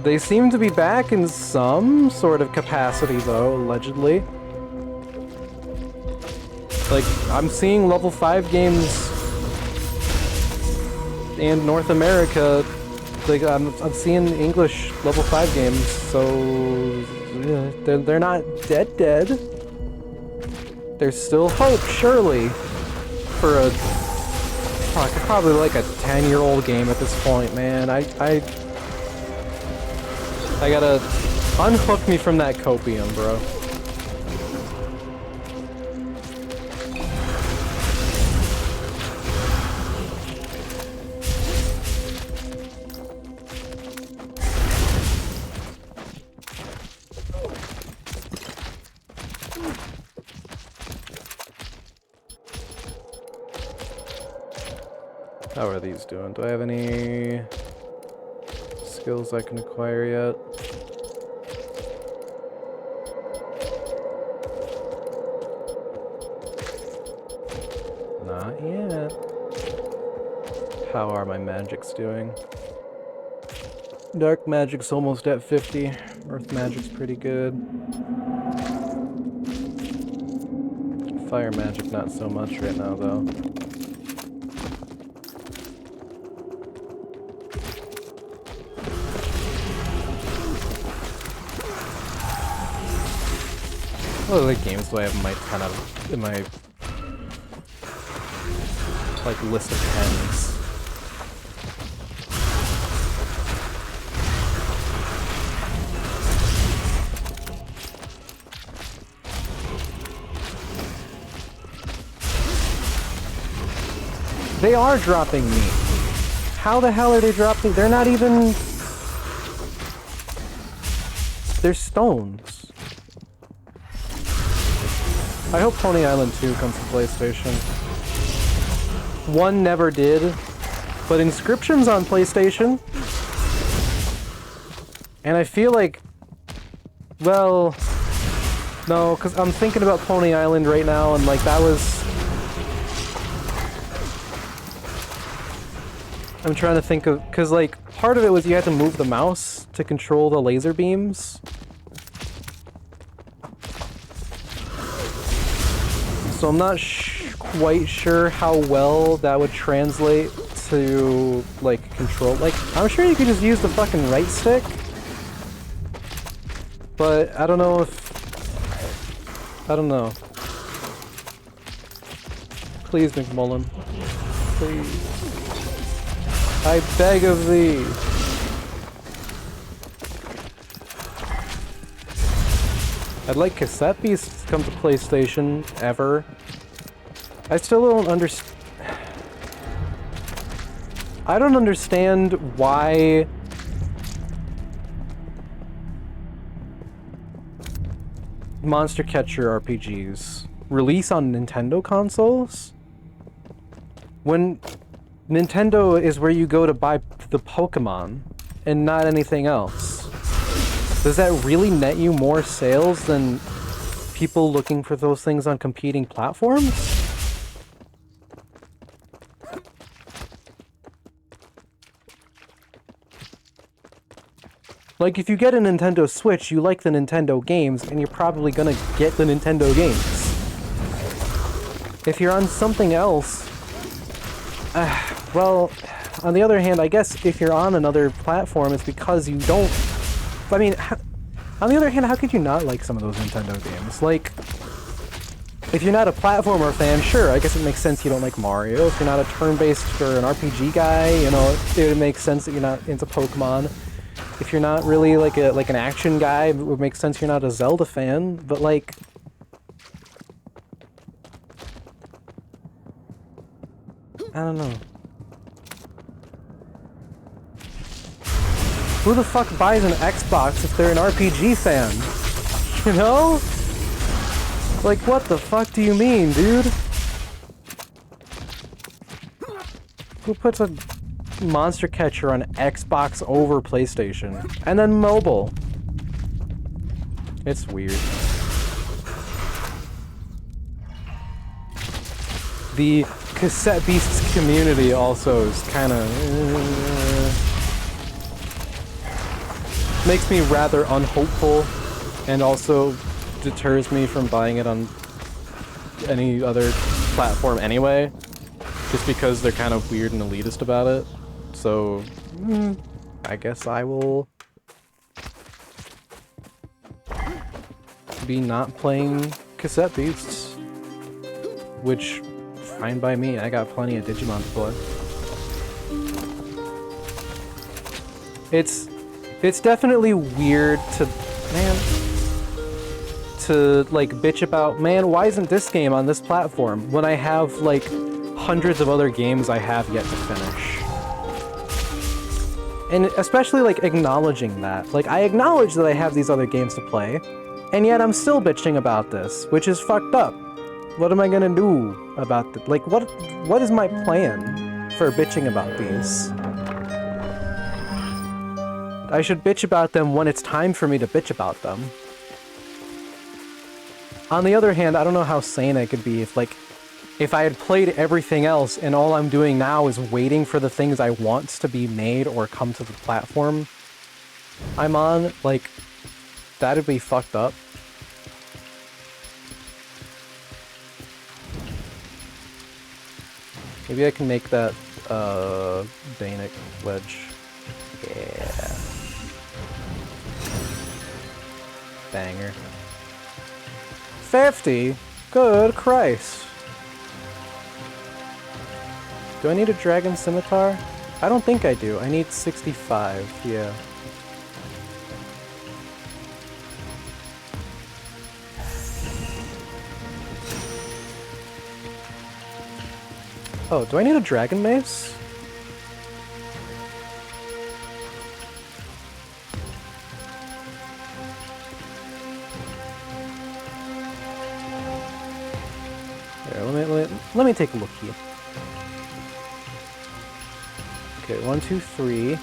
They seem to be back in some sort of capacity, though, allegedly. Like, I'm seeing Level 5 games in North America like I'm seeing English level 5 games, so yeah, they're not dead. There's still hope, surely, for a probably like a 10-year-old game at this point, man. I gotta unhook me from that copium, bro. How are these doing? Do I have any skills I can acquire yet? Not yet. How are my magics doing? Dark magic's almost at 50. Earth magic's pretty good. Fire magic not so much right now though. What other games do I have in my kind of in my like list of 10s? They are dropping meat. How the hell are they dropping? They're not even. They're stones. I hope Pony Island 2 comes to PlayStation. 1 never did, but Inscription's on PlayStation. And I feel like, well, no, because I'm thinking about Pony Island right now, and like that was... I'm trying to think of, because like part of it was you had to move the mouse to control the laser beams. So I'm not quite sure how well that would translate to, like, control. Like, I'm sure you could just use the fucking right stick. But I don't know if... I don't know. Please, McMullen. Please. I beg of thee. I'd like Cassette Beasts to come to PlayStation, ever. I still don't understand... I don't understand why... Monster Catcher RPGs release on Nintendo consoles? When Nintendo is where you go to buy the Pokemon, and not anything else. Does that really net you more sales than people looking for those things on competing platforms? Like, if you get a Nintendo Switch, you like the Nintendo games, and you're probably gonna get the Nintendo games. If you're on something else... well, on the other hand, I guess if you're on another platform, it's because you don't... I mean, on the other hand, how could you not like some of those Nintendo games? Like, if you're not a platformer fan, sure, I guess it makes sense you don't like Mario. If you're not a turn-based or an RPG guy, you know, it would make sense that you're not into Pokemon. If you're not really like an action guy, it would make sense you're not a Zelda fan. But like, I don't know. Who the fuck buys an Xbox if they're an RPG fan? You know? Like, what the fuck do you mean, dude? Who puts a Monster Catcher on Xbox over PlayStation? And then mobile. It's weird. The Cassette Beasts community also is kind of... makes me rather unhopeful, and also deters me from buying it on any other platform anyway, just because they're kind of weird and elitist about it. So, I guess I will be not playing cassette beasts, which fine by me. I got plenty of Digimon to play. It's definitely weird to like bitch about, man, why isn't this game on this platform when I have like hundreds of other games I have yet to finish. And especially like acknowledging that. Like I acknowledge that I have these other games to play, and yet I'm still bitching about this, which is fucked up. What am I gonna do about it? Like what is my plan for bitching about these? I should bitch about them when it's time for me to bitch about them. On the other hand, I don't know how sane I could be if I had played everything else and all I'm doing now is waiting for the things I want to be made or come to the platform I'm on. Like, that'd be fucked up. Maybe I can make that Danik wedge. Yeah. Banger. 50? Good Christ. Do I need a dragon scimitar? I don't think I do. I need 65, yeah. Oh, do I need a dragon mace? Here, let me take a look here. Okay, 1, 2, 3.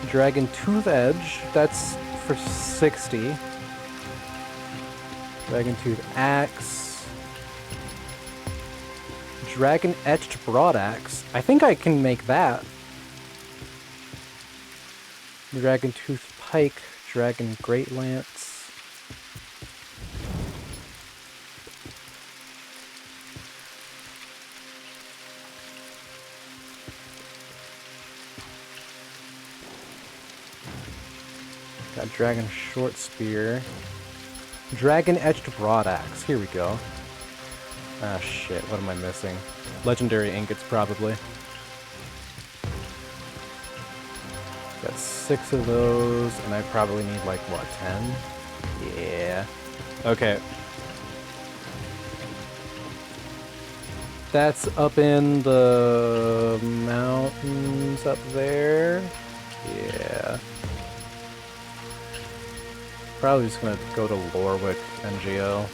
Dragon Tooth Edge, that's for 60. Dragon Tooth Axe. Dragon Etched Broadaxe. I think I can make that. Dragon Tooth Pike. Dragon Great Lance. Got Dragon Short Spear. Dragon Etched Broadaxe. Here we go. Ah, shit. What am I missing? Legendary ingots, probably. Got 6 of those, and I probably need, like, what, 10? Yeah. Okay. That's up in the mountains up there. Yeah. Probably just gonna go to Lorwick NGO.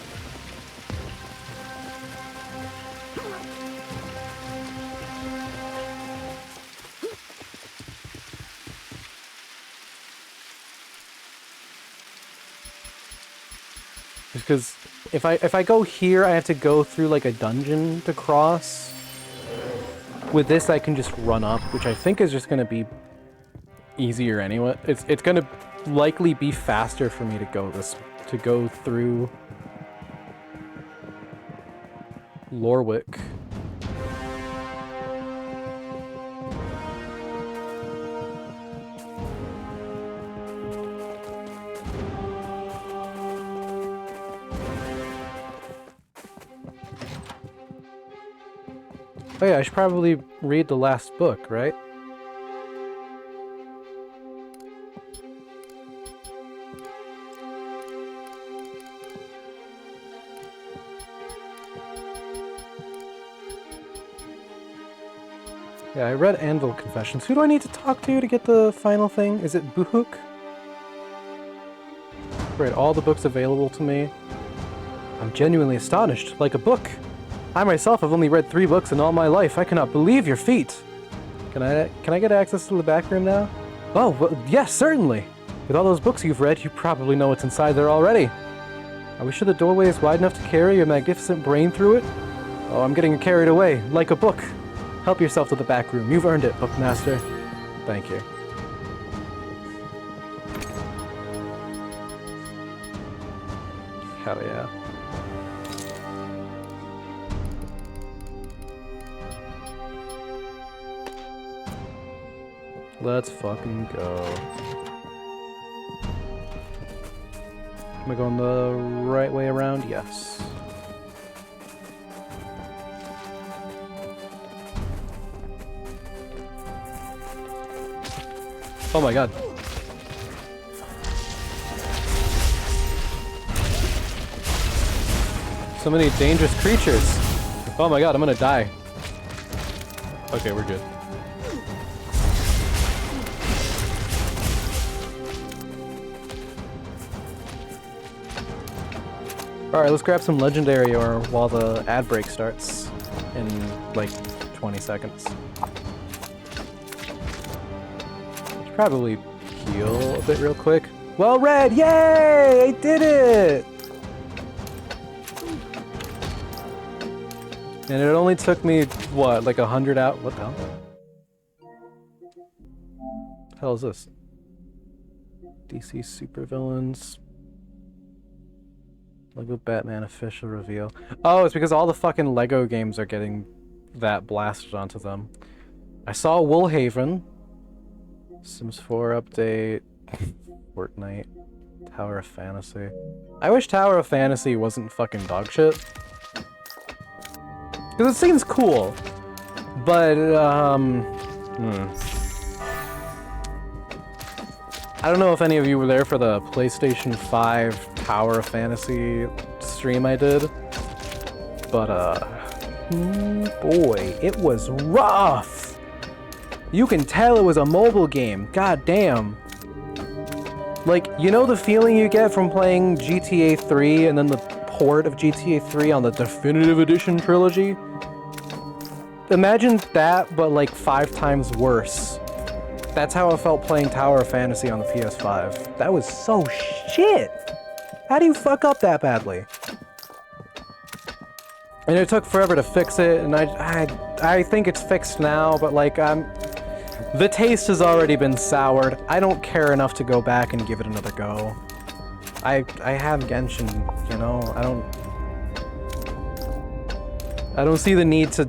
Because if I go here, I have to go through like a dungeon to cross. With this, I can just run up, which I think is just gonna be easier anyway. It's gonna likely be faster for me to go through Lorwick. Oh yeah, I should probably read the last book, right? Yeah, I read Anvil Confessions. Who do I need to talk to get the final thing? Is it Buhuk? Read all the books available to me. I'm genuinely astonished, like a book. I myself have only read 3 books in all my life. I cannot believe your feat. Can I get access to the back room now? Oh, well, yes, certainly. With all those books you've read, you probably know what's inside there already. Are we sure the doorway is wide enough to carry your magnificent brain through it? Oh, I'm getting carried away, like a book. Help yourself to the back room. You've earned it, Bookmaster. Thank you. Hell yeah. Let's fucking go. Am I going the right way around? Yes. Oh my god. So many dangerous creatures. Oh my god, I'm gonna die. Okay, we're good. Alright, let's grab some legendary ore while the ad break starts in like 20 seconds. Should probably heal a bit real quick. Well read! Yay! I did it! And it only took me, what, like 100 out? What the hell? What the hell is this? DC supervillains. Lego Batman official reveal. Oh, it's because all the fucking Lego games are getting that blasted onto them. I saw Woolhaven. Sims 4 update. Fortnite. Tower of Fantasy. I wish Tower of Fantasy wasn't fucking dog shit. Because it seems cool. But, I don't know if any of you were there for the PlayStation 5 Tower of Fantasy stream I did. But, boy, it was rough! You can tell it was a mobile game. God damn. Like, you know the feeling you get from playing GTA 3 and then the port of GTA 3 on the Definitive Edition trilogy? Imagine that, but like 5 times worse. That's how I felt playing Tower of Fantasy on the PS5. That was so shit! How do you fuck up that badly? And it took forever to fix it, and I think it's fixed now, but like, the taste has already been soured. I don't care enough to go back and give it another go. I have Genshin, you know? I don't see the need to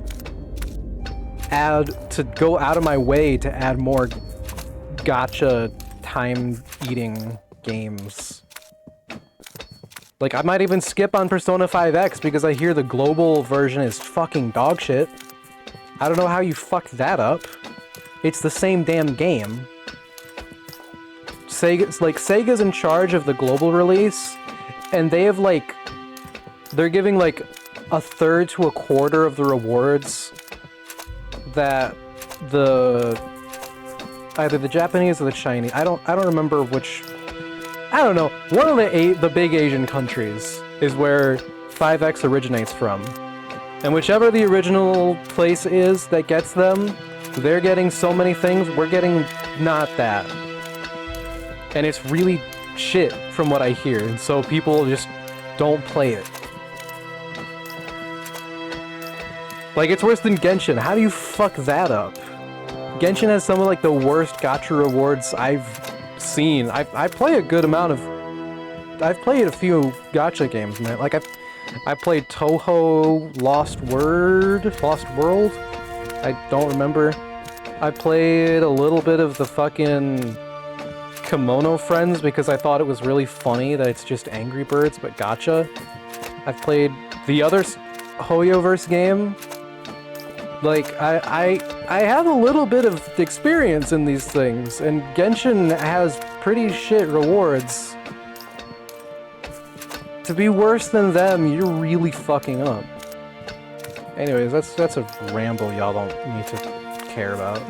go out of my way to add more gacha time-eating games. Like, I might even skip on Persona 5X because I hear the global version is fucking dog shit. I don't know how you fucked that up. It's the same damn game. Sega's in charge of the global release, and they have like... They're giving like a third to a quarter of the rewards that either the Japanese or the Chinese, I don't remember which, I don't know, one of the big Asian countries is where 5X originates from. And whichever the original place is that gets them, they're getting so many things, we're getting not that. And it's really shit from what I hear, and so people just don't play it. Like, it's worse than Genshin. How do you fuck that up? Genshin has some of like the worst gacha rewards I've seen. I play a good amount of... I've played a few gacha games, man. Like, I played Touhou Lost World? I don't remember. I played a little bit of the fucking Kimono Friends because I thought it was really funny that it's just Angry Birds but gacha. I've played the other Hoyoverse game. Like, I have a little bit of experience in these things, and Genshin has pretty shit rewards. To be worse than them, you're really fucking up. Anyways, that's a ramble y'all don't need to care about.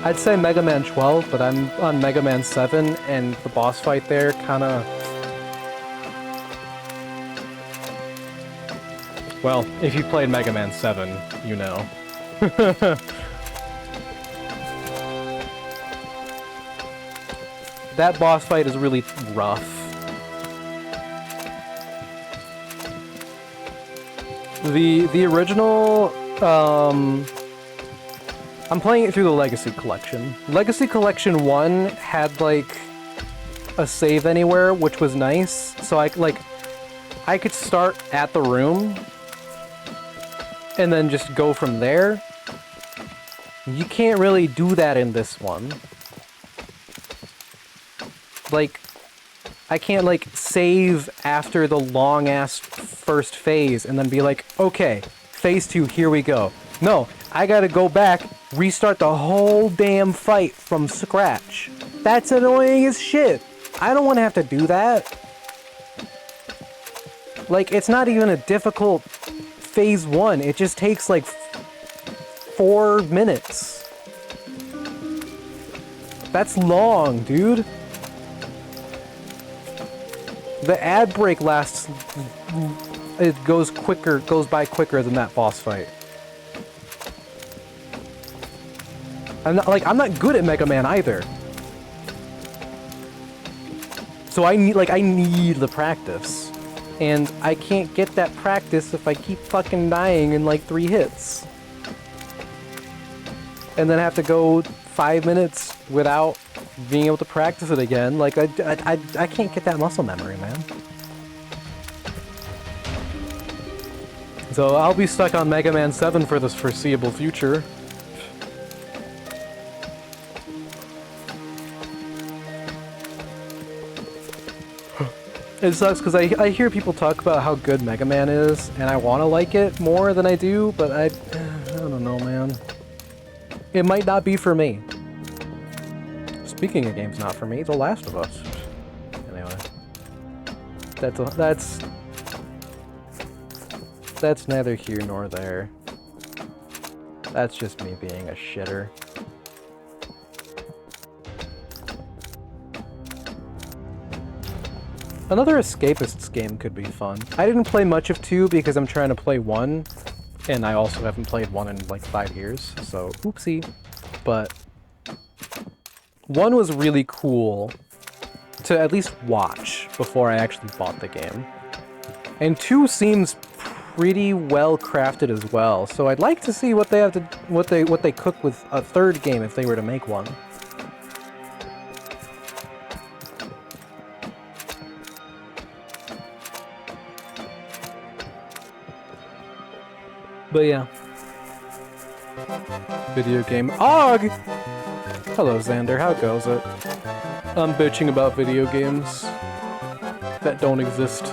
I'd say Mega Man 12, but I'm on Mega Man 7, and the boss fight there kinda... Well, if you played Mega Man 7, you know. That boss fight is really rough. The original, I'm playing it through the Legacy Collection. Legacy Collection 1 had, like, a save anywhere, which was nice. So I could start at the room and then just go from there. You can't really do that in this one. Like, I can't, like, save after the long-ass first phase and then be like, okay, phase 2, here we go. No, I gotta go back, restart the whole damn fight from scratch. That's annoying as shit. I don't want to have to do that. Like, it's not even a difficult phase 1. It just takes, like, 4 minutes. That's long, dude. The ad break lasts... It goes by quicker than that boss fight. I'm not good at Mega Man either. So I need the practice. And I can't get that practice if I keep fucking dying in like 3 hits. And then have to go 5 minutes without being able to practice it again. Like, I can't get that muscle memory, man. So I'll be stuck on Mega Man 7 for the foreseeable future. It sucks because I hear people talk about how good Mega Man is, and I want to like it more than I do, but I don't know, man. It might not be for me. Speaking of games not for me, The Last of Us. Anyway. That's neither here nor there. That's just me being a shitter. Another Escapists game could be fun. I didn't play much of 2 because I'm trying to play 1, and I also haven't played 1 in like 5 years, so oopsie. But 1 was really cool to at least watch before I actually bought the game. And 2 seems pretty well crafted as well, so I'd like to see what they have to what they cook with a 3rd game if they were to make one. But yeah. Video game AUG! Hello Xander, how goes it? I'm bitching about video games that don't exist.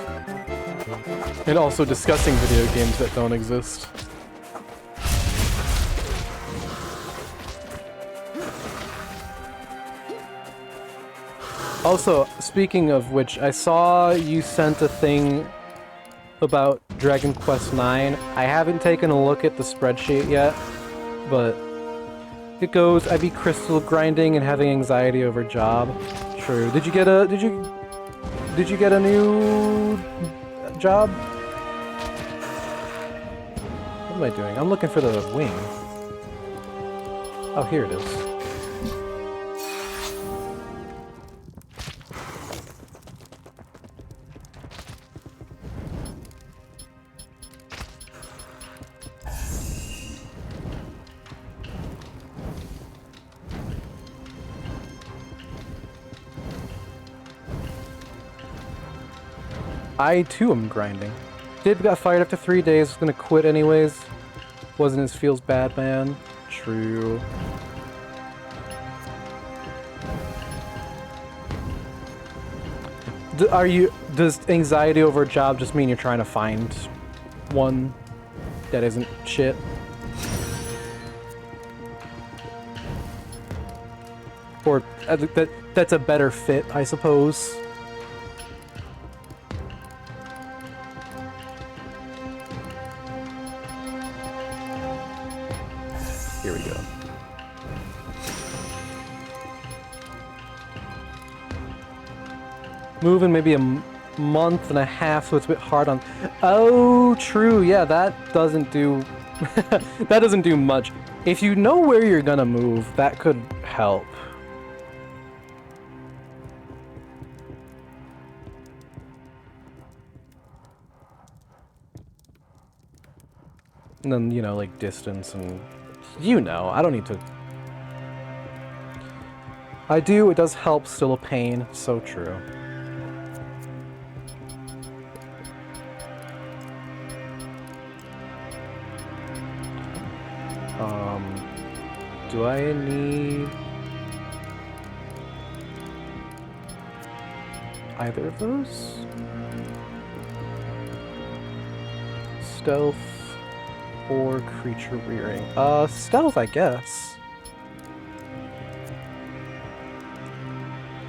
And also discussing video games that don't exist. Also, speaking of which, I saw you sent a thing about Dragon Quest IX. I haven't taken a look at the spreadsheet yet, but it goes, I be crystal grinding and having anxiety over job. True. Did you get a new job? What am I doing? I'm looking for the wing. Oh, here it is. I too am grinding. Did got fired after 3 days, was gonna quit anyways. Wasn't as feels bad, man. True. Does anxiety over a job just mean you're trying to find one that isn't shit? Or that's a better fit, I suppose. Here we go. Moving maybe a month and a half, so it's a bit hard on... Oh, true, yeah, that doesn't do... that doesn't do much. If you know where you're gonna move, that could help. And then, you know, like distance and... You know, I don't need to... I do, it does help, still a pain. So true. Do I need either of those? Stealth or creature rearing? Stealth, I guess.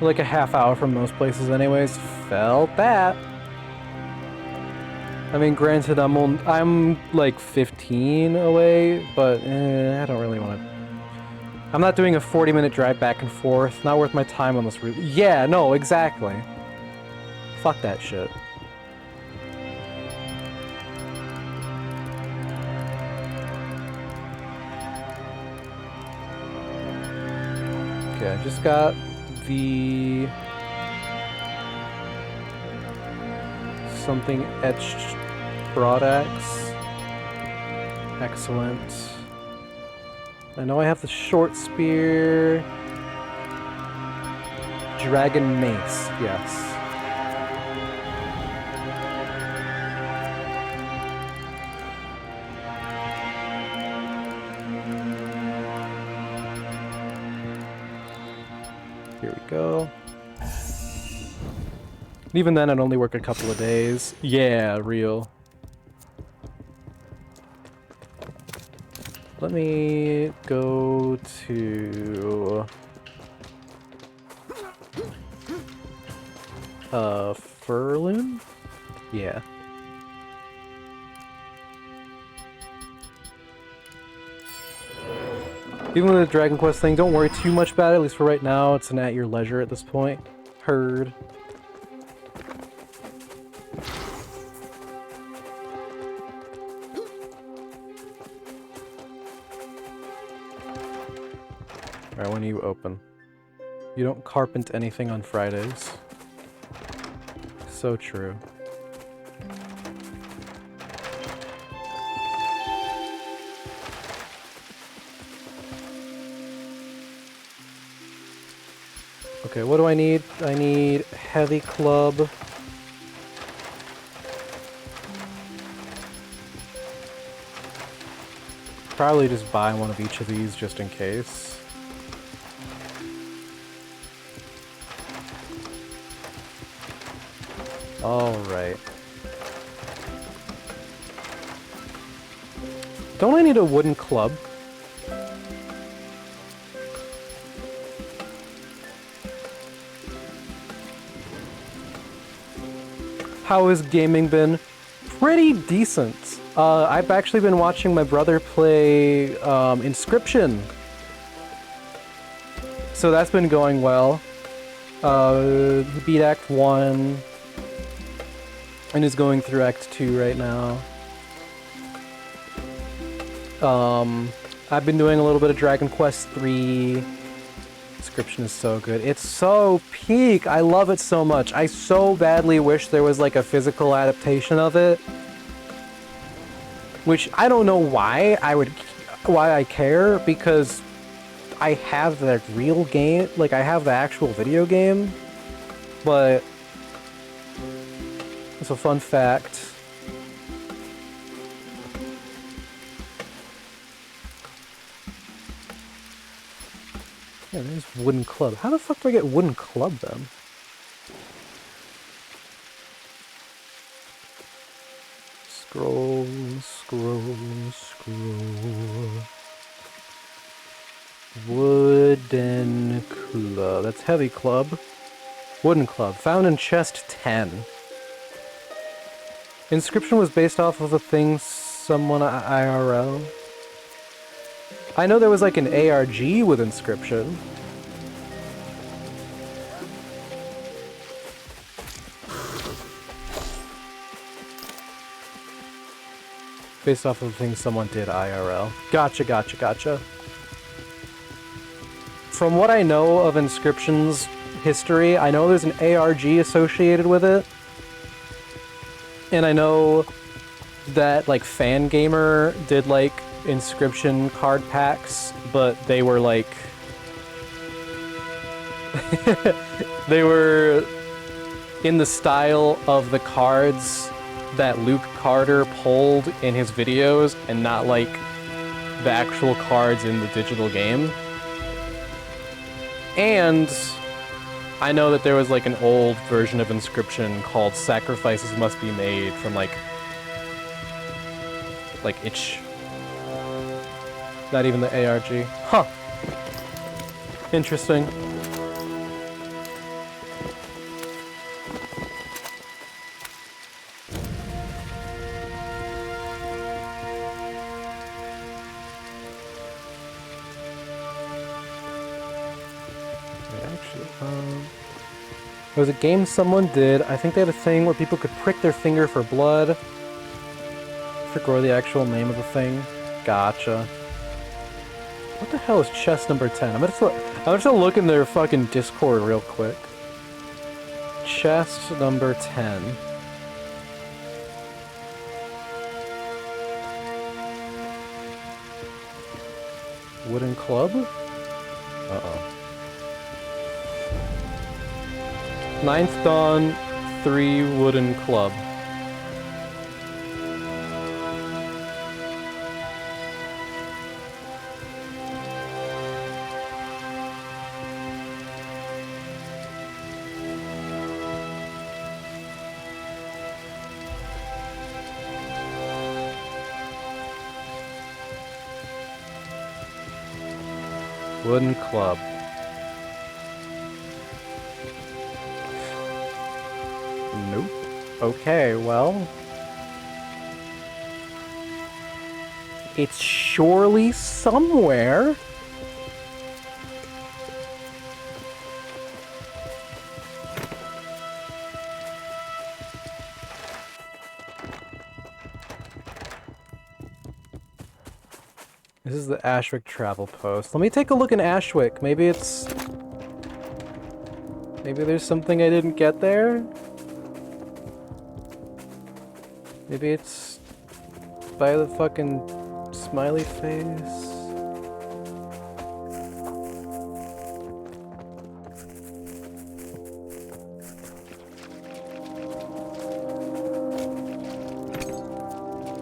Like a half hour from most places anyways. Felt that. I mean, granted, I'm like 15 away, but I don't really want to. I'm not doing a 40-minute drive back and forth. Not worth my time on this route. Yeah, no, exactly. Fuck that shit. Okay, I just got the something etched broadaxe. Excellent. I know I have the short spear. Dragon mace, yes. Here we go. Even then, I'd only work a couple of days. Yeah, real. Let me go to Furloon? Yeah. Even with the Dragon Quest thing, don't worry too much about it, at least for right now. It's an at your leisure at this point. Heard. Alright, when are you open? You don't carpent anything on Fridays. So true. Okay, what do I need? I need heavy club. Probably just buy one of each of these just in case. Alright. Don't I need a wooden club? How has gaming been? Pretty decent. I've actually been watching my brother play Inscription. So that's been going well. He beat Act 1 and is going through Act 2 right now. I've been doing a little bit of Dragon Quest 3. Inscription is so good. It's so peak. I love it so much. I so badly wish there was like a physical adaptation of it. Which I don't know why I care, because I have the real game, like I have the actual video game, but it's a fun fact. Yeah, there's wooden club. How the fuck do I get wooden club then? Scroll, scroll, scroll. Wooden club. That's heavy club. Wooden club. Found in chest 10. Inscription was based off of a thing someone IRL. I know there was like an ARG with Inscription. Based off of a thing someone did IRL. Gotcha, gotcha, gotcha. From what I know of Inscription's history, I know there's an ARG associated with it. And I know that like Fangamer did like Inscription card packs, but they were like They were in the style of the cards that Luke Carter pulled in his videos and not like the actual cards in the digital game. And I know that there was like an old version of Inscription called Sacrifices Must Be Made from like itch. Not even the ARG. Huh. Interesting. There was a game someone did. I think they had a thing where people could prick their finger for blood. I forgot the actual name of the thing. Gotcha. What the hell is chest number 10? I'm just gonna look in their fucking Discord real quick. Chest number 10. Wooden club? Uh-oh. Ninth Dawn, 3 wooden club. Wooden club. Nope. Okay, well. It's surely somewhere. This is the Ashwick travel post. Let me take a look in Ashwick. Maybe there's something I didn't get there? Maybe it's by the fucking smiley face.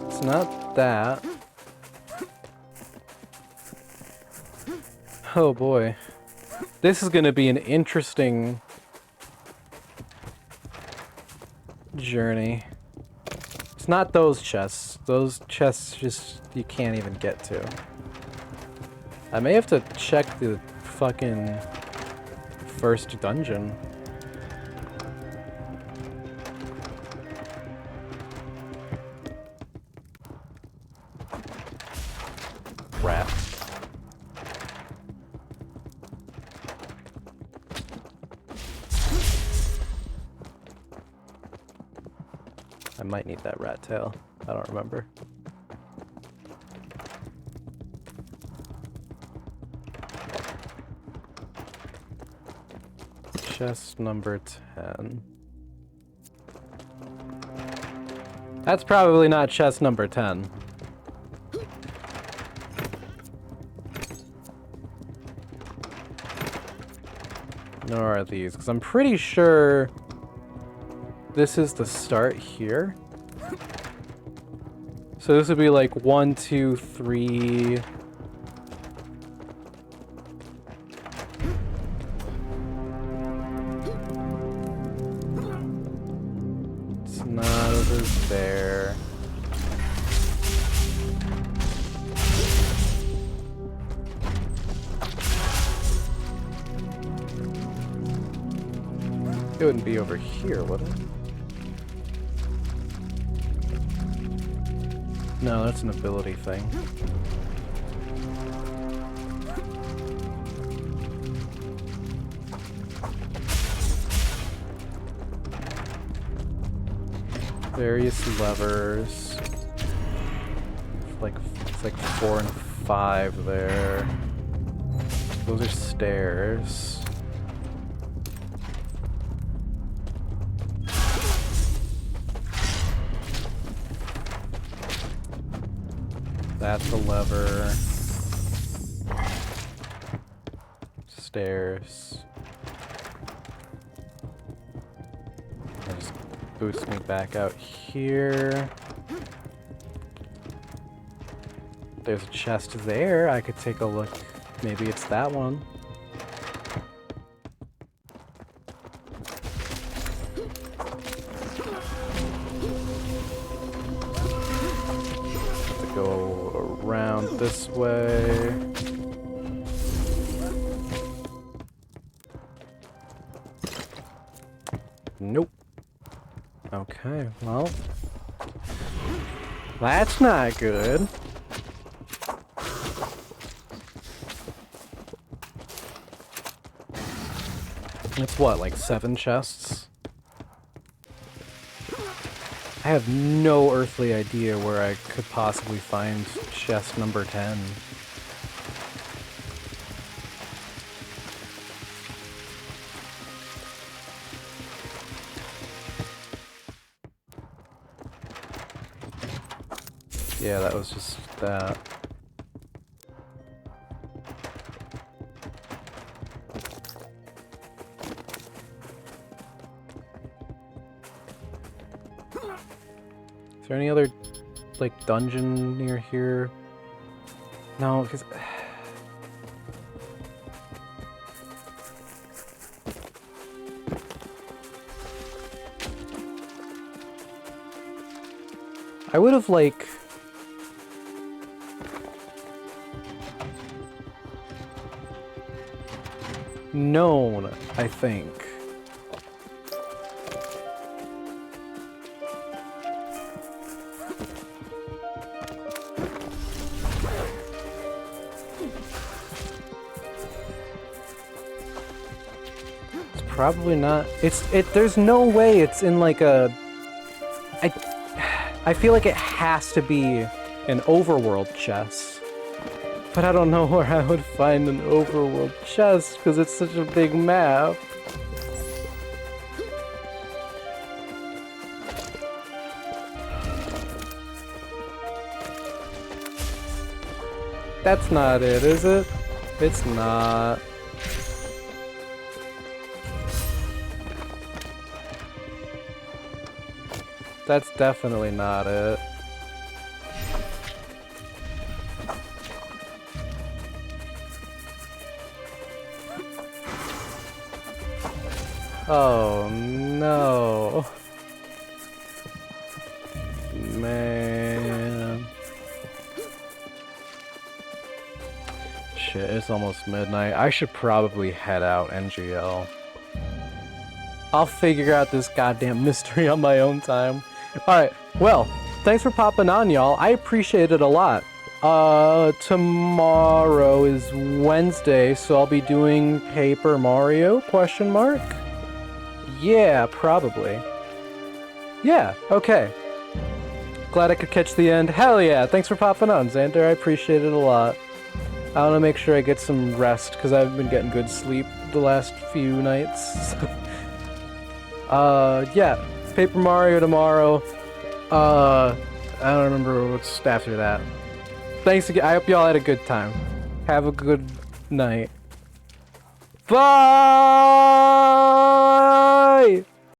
It's not that. Oh boy. This is gonna be an interesting journey. It's not those chests. Those chests just you can't even get to. I may have to check the fucking first dungeon. Rat. I might need that rat tail. I don't remember. Chest number 10. That's probably not chest number 10. Nor are these, because I'm pretty sure this is the start here. So this would be like 1, 2, 3. It's not over there. It wouldn't be over here, would it? No, that's an ability thing. Various levers. It's like 4 and 5 there. Those are stairs. That's a lever. Stairs. boost me back out here. There's a chest there. I could take a look. Maybe it's that one. To go around this way. Nope. Okay, well. That's not good. It's what, like 7 chests? I have no earthly idea where I could possibly find chest number 10. Yeah, that was just that. Is there any other, like, dungeon near here? No, because... I would have, like... known, I think. Probably not. There's no way it's in like a... I feel like it has to be an overworld chest. But I don't know where I would find an overworld chest because it's such a big map. That's not it, is it? It's not. That's definitely not it. Oh no. Man. Shit, it's almost midnight. I should probably head out NGL. I'll figure out this goddamn mystery on my own time. Alright, well, thanks for popping on, y'all. I appreciate it a lot. Tomorrow is Wednesday, so I'll be doing Paper Mario, question mark? Yeah, probably. Yeah, okay. Glad I could catch the end. Hell yeah, thanks for popping on, Xander. I appreciate it a lot. I want to make sure I get some rest, because I've been getting good sleep the last few nights. Yeah, Paper Mario tomorrow. I don't remember what's after that. Thanks again. I hope y'all had a good time. Have a good night. Bye!